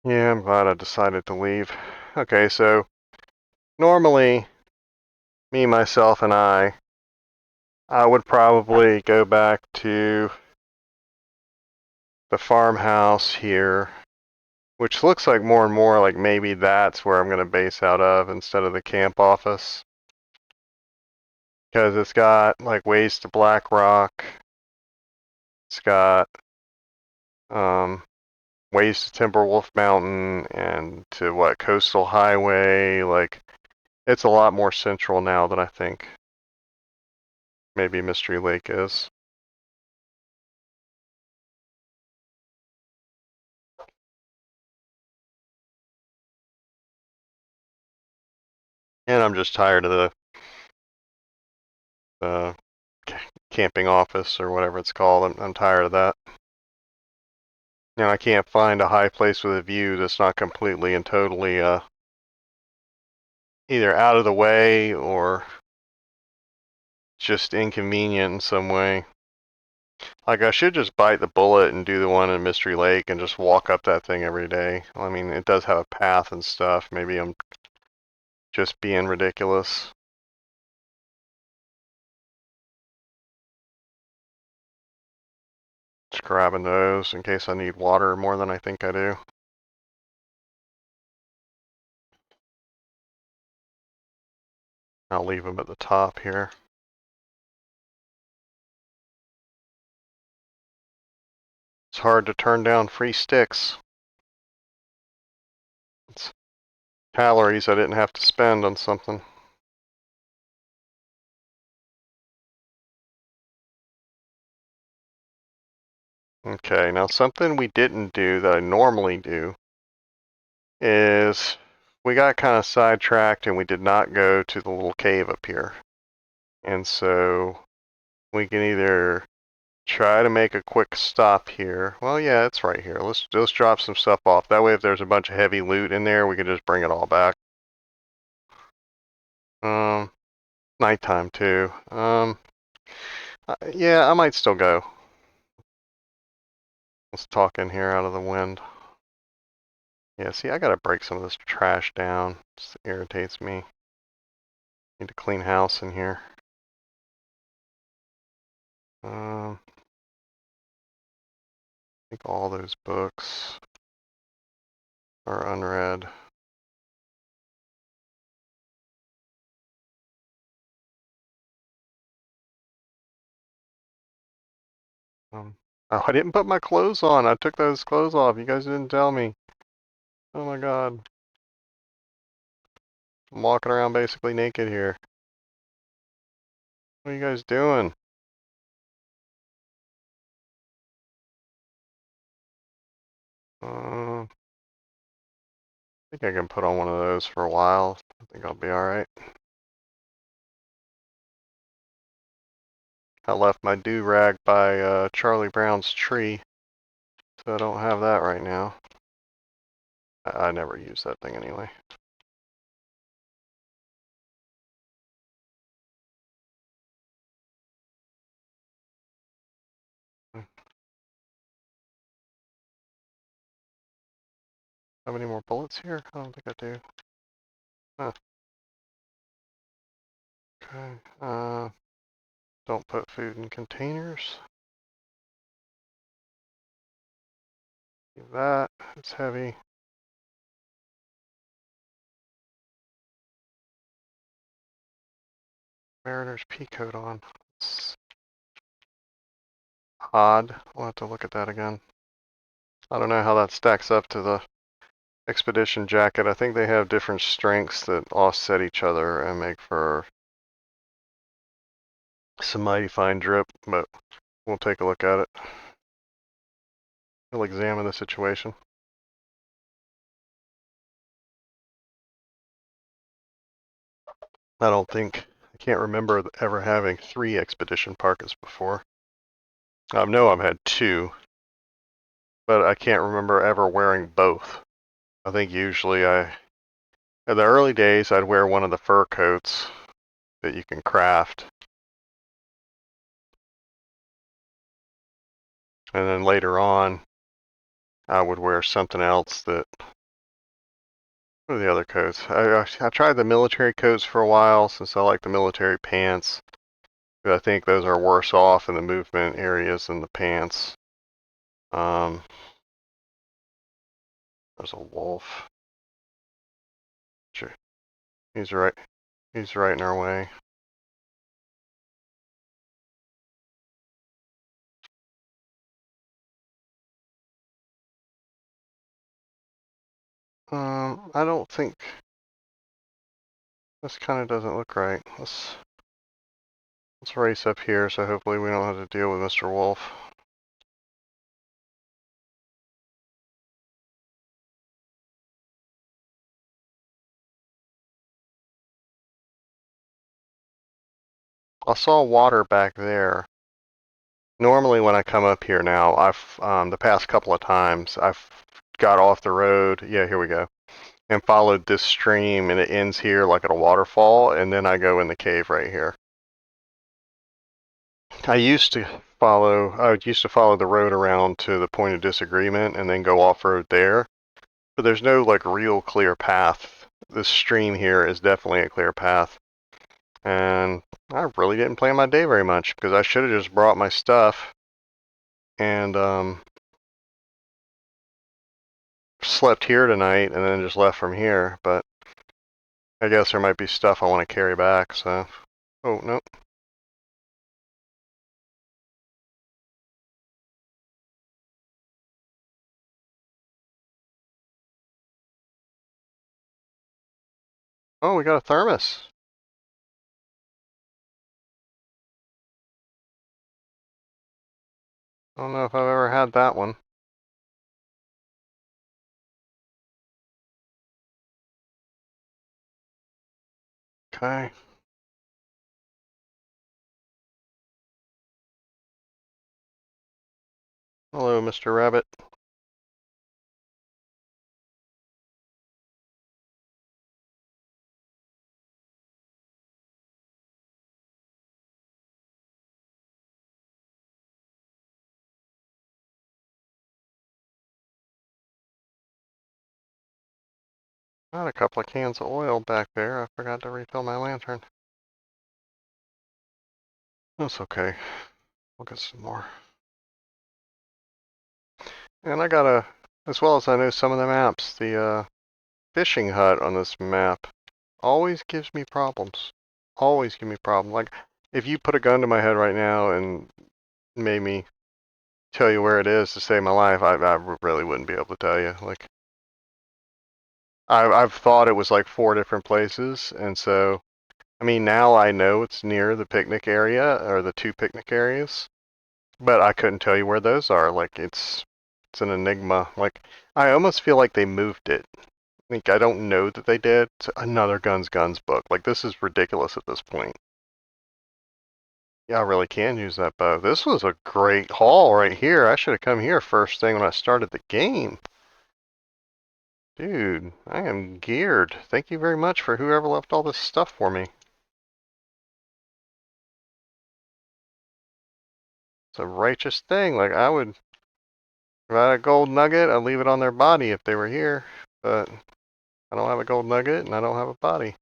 Yeah, I'm glad I decided to leave. Okay, so normally, me, myself, and I would probably go back to the farmhouse here, which looks like more and more like maybe that's where I'm going to base out of instead of the camp office. Because it's got like ways to Black Rock. It's got ways to Timberwolf Mountain and to what, Coastal Highway. Like, it's a lot more central now than I think maybe Mystery Lake is. And I'm just tired of the camping office or whatever it's called. I'm tired of that. I can't find a high place with a view that's not completely and totally either out of the way or just inconvenient in some way. Like, I should just bite the bullet and do the one in Mystery Lake and just walk up that thing every day. I mean, it does have a path and stuff. Maybe I'm just being ridiculous. Just grabbing those in case I need water more than I think I do. I'll leave them at the top here. It's hard to turn down free sticks. It's calories I didn't have to spend on something. Okay, now something we didn't do that I normally do is we got kind of sidetracked and we did not go to the little cave up here. And so we can either try to make a quick stop here. Well, yeah, it's right here. Let's drop some stuff off. That way if there's a bunch of heavy loot in there, we can just bring it all back. Nighttime too. Yeah, I might still go. Let's talk in here out of the wind. Yeah, see, I gotta break some of this trash down. This irritates me. Need to clean house in here. I think all those books are unread. Oh, I didn't put my clothes on. I took those clothes off. You guys didn't tell me. Oh my god. I'm walking around basically naked here. What are you guys doing? I think I can put on one of those for a while. I think I'll be alright. I left my do-rag by Charlie Brown's tree, so I don't have that right now. I never use that thing anyway. Have any more bullets here? I don't think I do. Huh. Okay. Don't put food in containers. That, it's heavy. Mariner's pea coat on. It's odd. We'll have to look at that again. I don't know how that stacks up to the expedition jacket. I think they have different strengths that offset each other and make for some mighty fine drip, but we'll take a look at it. We'll examine the situation. I can't remember ever having 3 expedition parkas before. I know I've had 2, but I can't remember ever wearing both. I think usually in the early days, I'd wear one of the fur coats that you can craft. And then later on, I would wear something else that, what are the other coats? I tried the military coats for a while since I like the military pants. But I think those are worse off in the movement areas than the pants. There's a wolf. Sure. He's right in our way. I don't think this kind of doesn't look right. Let's race up here so hopefully we don't have to deal with Mr. Wolf. I saw water back there. Normally when I come up here now, the past couple of times, I've got off the road. Yeah, here we go. And followed this stream, and it ends here like at a waterfall, and then I go in the cave right here. I used to follow the road around to the point of disagreement and then go off-road there. But there's no like real clear path. This stream here is definitely a clear path. And I really didn't plan my day very much because I should have just brought my stuff and slept here tonight and then just left from here. But I guess there might be stuff I want to carry back, so. Oh, nope. Oh, we got a thermos. I don't know if I've ever had that one. Okay. Hello, Mr. Rabbit. Got a couple of cans of oil back there. I forgot to refill my lantern. That's okay. We'll get some more. And I got as well as I know some of the maps, the fishing hut on this map always gives me problems. Always give me problems. Like, if you put a gun to my head right now and made me tell you where it is to save my life, I really wouldn't be able to tell you. Like, I've thought it was like 4 different places, and so, I mean, now I know it's near the picnic area, or the 2 picnic areas, but I couldn't tell you where those are. Like, it's an enigma. Like, I almost feel like they moved it. Like, I don't know that they did. It's another Guns book. Like, this is ridiculous at this point. Yeah, I really can use that bow. This was a great haul right here. I should have come here first thing when I started the game. Dude, I am geared. Thank you very much for whoever left all this stuff for me. It's a righteous thing. Like, I would, if I had a gold nugget, I'd leave it on their body if they were here. But I don't have a gold nugget and I don't have a body.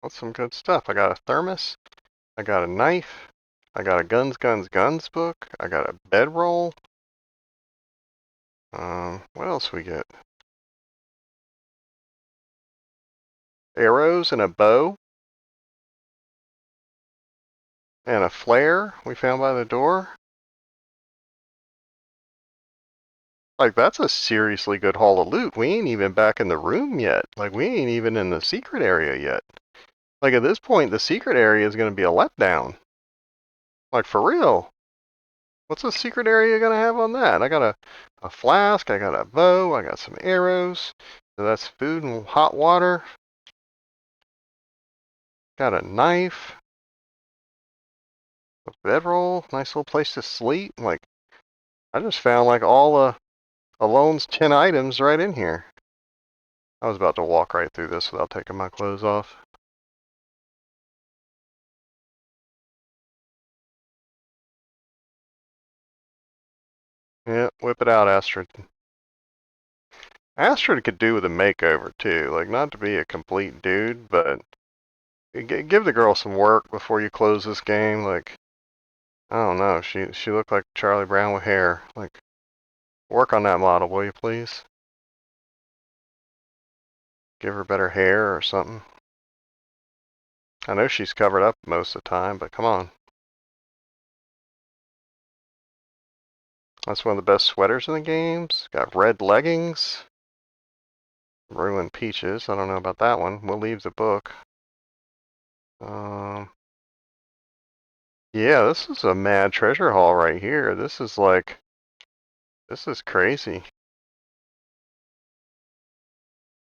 What's some good stuff? I got a thermos. I got a knife. I got a guns book. I got a bedroll. What else we get? Arrows and a bow. And a flare we found by the door. Like, that's a seriously good haul of loot. We ain't even back in the room yet. Like, we ain't even in the secret area yet. Like, at this point, the secret area is going to be a letdown. Like, for real. What's the secret area going to have on that? I got a flask. I got a bow. I got some arrows. So that's food and hot water. Got a knife. A bedroll. Nice little place to sleep. Like, I just found, like, all Alone's 10 items right in here. I was about to walk right through this without taking my clothes off. Yeah, whip it out, Astrid. Astrid could do with a makeover too. Like, not to be a complete dude, but give the girl some work before you close this game. Like, I don't know. She looked like Charlie Brown with hair. Like, work on that model, will you please? Give her better hair or something. I know she's covered up most of the time, but come on. That's one of the best sweaters in the games. Got red leggings. Ruined peaches. I don't know about that one. We'll leave the book. Yeah, this is a mad treasure haul right here. This is crazy. Is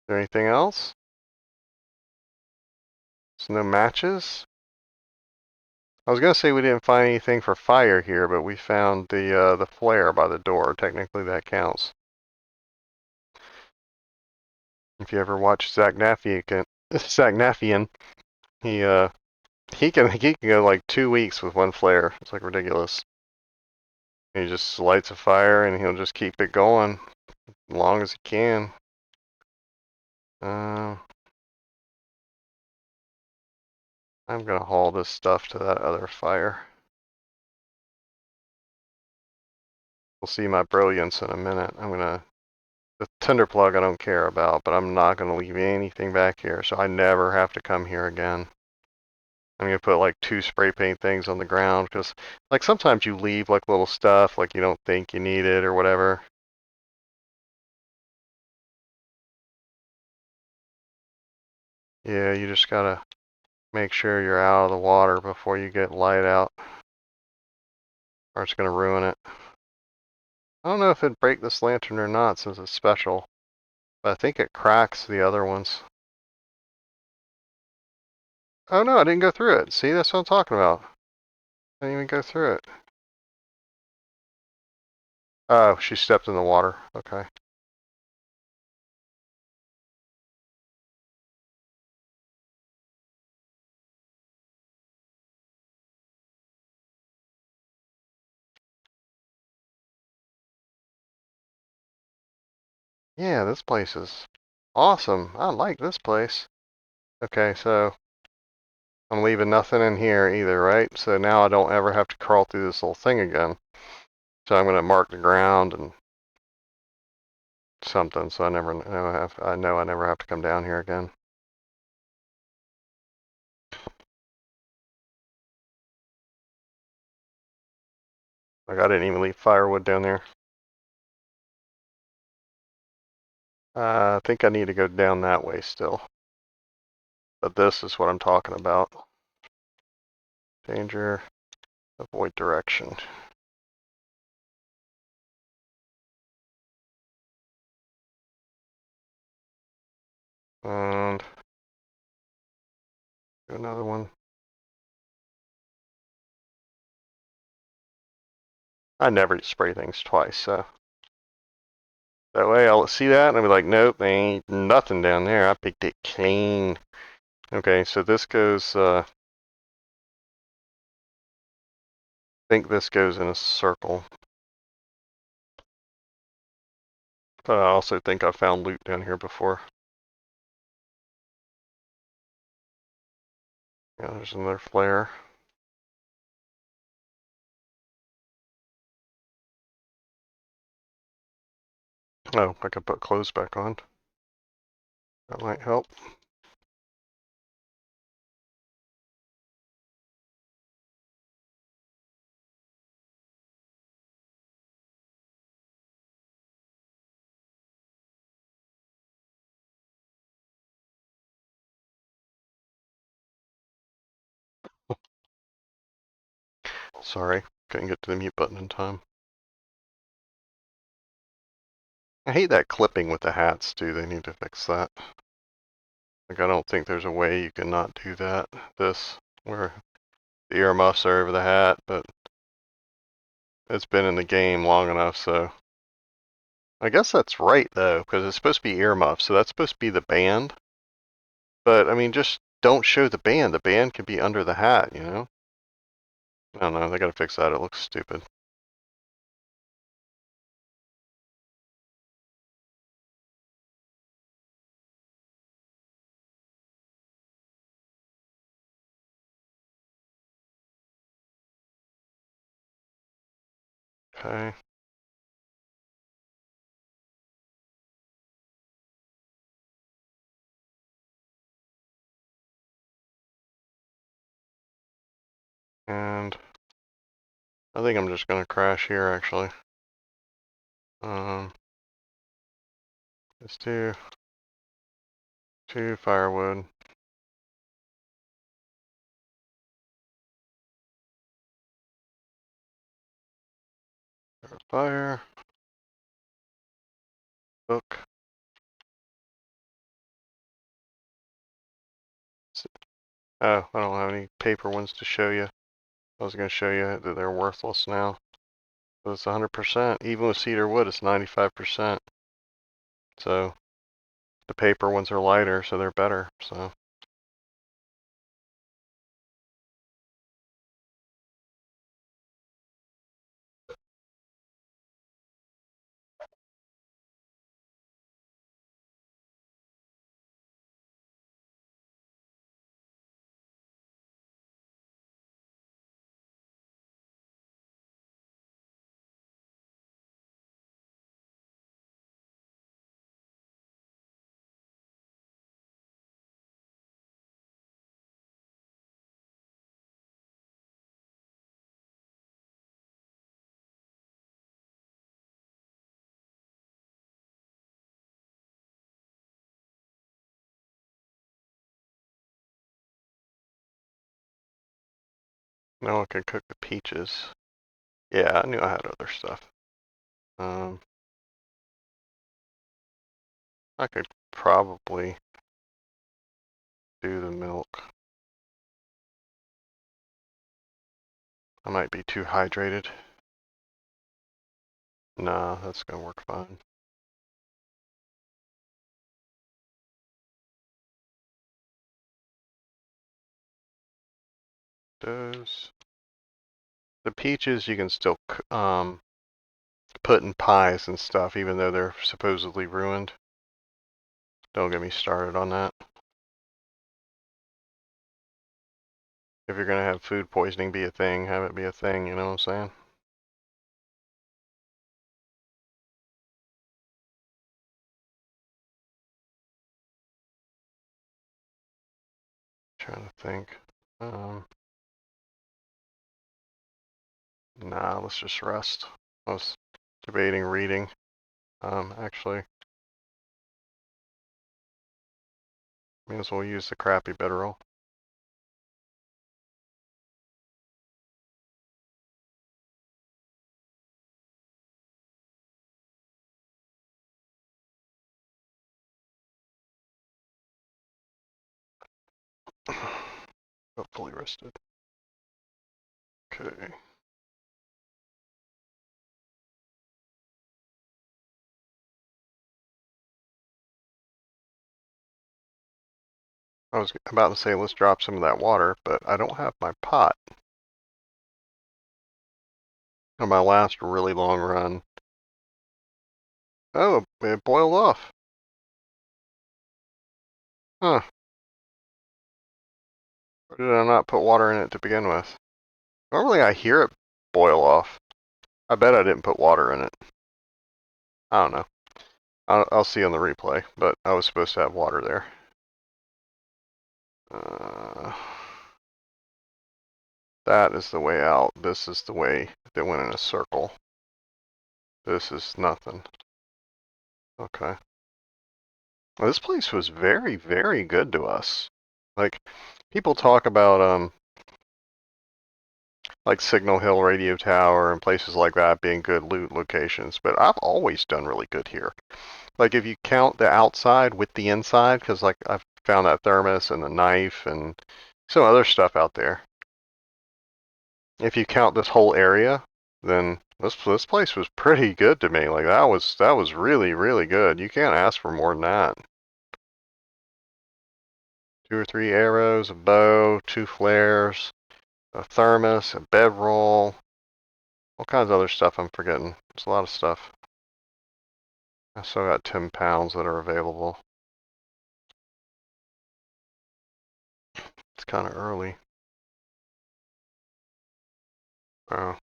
there anything else? There's no matches? I was gonna say we didn't find anything for fire here, but we found the flare by the door. Technically that counts. If you ever watch Zach Naffian, he can go like 2 weeks with one flare. It's like ridiculous. He just lights a fire and he'll just keep it going as long as he can. I'm gonna haul this stuff to that other fire. We'll see my brilliance in a minute. The tinder plug I don't care about, but I'm not gonna leave anything back here, so I never have to come here again. I'm gonna put like 2 spray paint things on the ground, because like sometimes you leave like little stuff, like you don't think you need it or whatever. Yeah, you just gotta make sure you're out of the water before you get light out, or it's gonna ruin it. I don't know if it'd break this lantern or not since it's special, but I think it cracks the other ones. Oh no, I didn't go through it. See, that's what I'm talking about. I didn't even go through it. Oh, she stepped in the water. Okay. Yeah, this place is awesome. I like this place. Okay, so I'm leaving nothing in here either, right? So now I don't ever have to crawl through this little thing again. So I'm gonna mark the ground and something, so I know I never have to come down here again. Like, I didn't even leave firewood down there. I think I need to go down that way still. But this is what I'm talking about. Danger, avoid direction. And do another one. I never spray things twice, so that way I'll see that and I'll be like, nope, there ain't nothing down there. I picked it clean. Okay, so this goes, I think this goes in a circle. But I also think I found loot down here before. Yeah, there's another flare. Oh, I could put clothes back on. That might help. Sorry, couldn't get to the mute button in time. I hate that clipping with the hats, too. They need to fix that. Like, I don't think there's a way you can not do that. Where the earmuffs are over the hat, but it's been in the game long enough, so. I guess that's right, though, because it's supposed to be earmuffs, so that's supposed to be the band. But, I mean, just don't show the band. The band can be under the hat, you know? I don't know, they gotta fix that. It looks stupid. Okay. And I think I'm just gonna crash here, actually. Let's do 2 firewood. Fire. Book. Oh, I don't have any paper ones to show you. I was gonna show you that they're worthless now. But it's 100%. Even with cedar wood, it's 95%. So the paper ones are lighter, so they're better. So. No one can cook the peaches. Yeah, I knew I had other stuff. I could probably do the milk. I might be too hydrated. Nah, that's gonna work fine. Those. The peaches you can still put in pies and stuff, even though they're supposedly ruined. Don't get me started on that. If you're gonna have food poisoning be a thing, have it be a thing, you know what I'm saying? Trying to think. Nah, let's just rest. I was debating reading. Actually, may as well use the crappy bedroll. Hopefully rested. Okay. I was about to say let's drop some of that water, but I don't have my pot. On my last really long run. Oh, it boiled off. Huh. Or did I not put water in it to begin with? Normally I hear it boil off. I bet I didn't put water in it. I don't know. I'll see on the replay, but I was supposed to have water there. That is the way out. This is the way that went in a circle. This is nothing. Okay. Well, this place was very, very good to us. Like, people talk about, like Signal Hill Radio Tower and places like that being good loot locations, but I've always done really good here. Like, if you count the outside with the inside, because, like, I've found that thermos and the knife and some other stuff out there. If you count this whole area, then this place was pretty good to me. Like, that was really, really good. You can't ask for more than that. 2 or 3 arrows, a bow, 2 flares, a thermos, a bedroll, all kinds of other stuff I'm forgetting. It's a lot of stuff. I still got 10 pounds that are available. It's kind of early. Oh.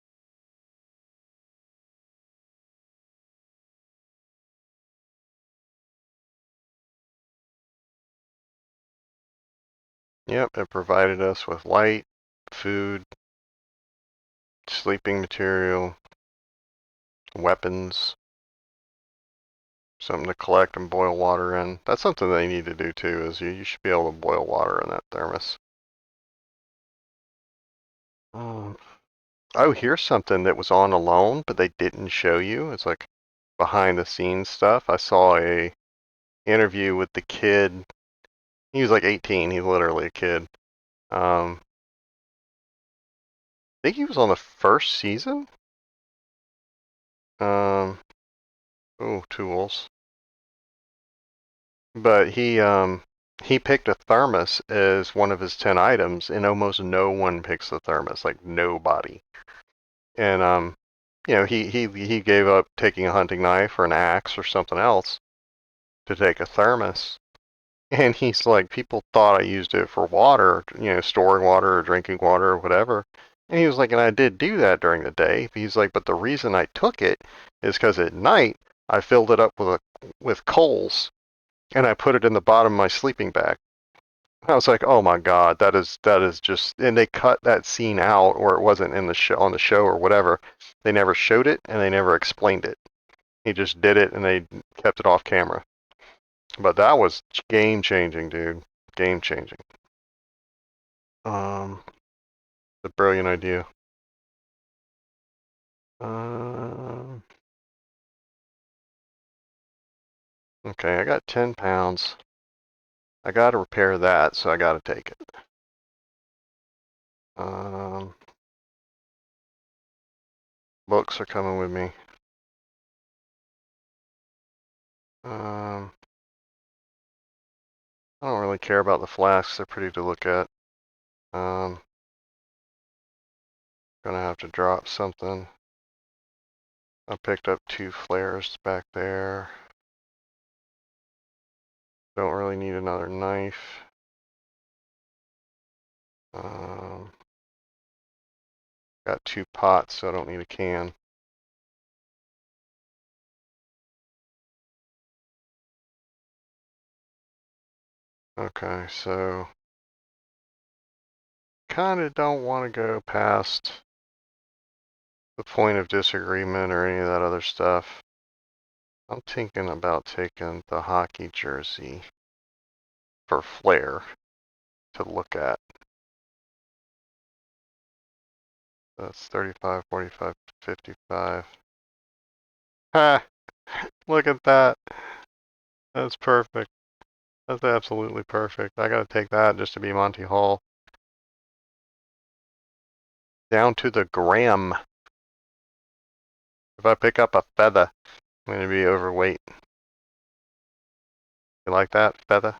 Yep, it provided us with light, food, sleeping material, weapons, something to collect and boil water in. That's something they need to do too, is you should be able to boil water in that thermos. Oh, here's something that was on Alone, but they didn't show you. It's like behind the scenes stuff. I saw a interview with the kid. He was like 18. He's literally a kid. I think he was on the first season. Oh, tools. But he picked a thermos as one of his 10 items, and almost no one picks the thermos, like nobody. And you know, he gave up taking a hunting knife or an axe or something else to take a thermos. And he's like, people thought I used it for water, you know, storing water or drinking water or whatever. And he was like, and I did do that during the day. He's like, but the reason I took it is because at night I filled it up with coals and I put it in the bottom of my sleeping bag. I was like, oh my God, that is just, and they cut that scene out, or it wasn't in the show, on the show or whatever. They never showed it and they never explained it. He just did it and they kept it off camera. But that was game changing, dude. Game changing. A brilliant idea. Okay, I got 10 pounds. I gotta repair that, so I gotta take it. Books are coming with me. I don't really care about the flasks. They're pretty to look at. Gonna have to drop something. I picked up 2 flares back there. Don't really need another knife. Got 2 pots, so I don't need a can. Okay, so kind of don't want to go past the point of disagreement or any of that other stuff. I'm thinking about taking the hockey jersey for flair to look at. That's 35, 45, 55. Ha! Look at that. That's perfect. That's absolutely perfect. I gotta take that just to be Monty Hall. Down to the gram. If I pick up a feather, I'm gonna be overweight. You like that, feather?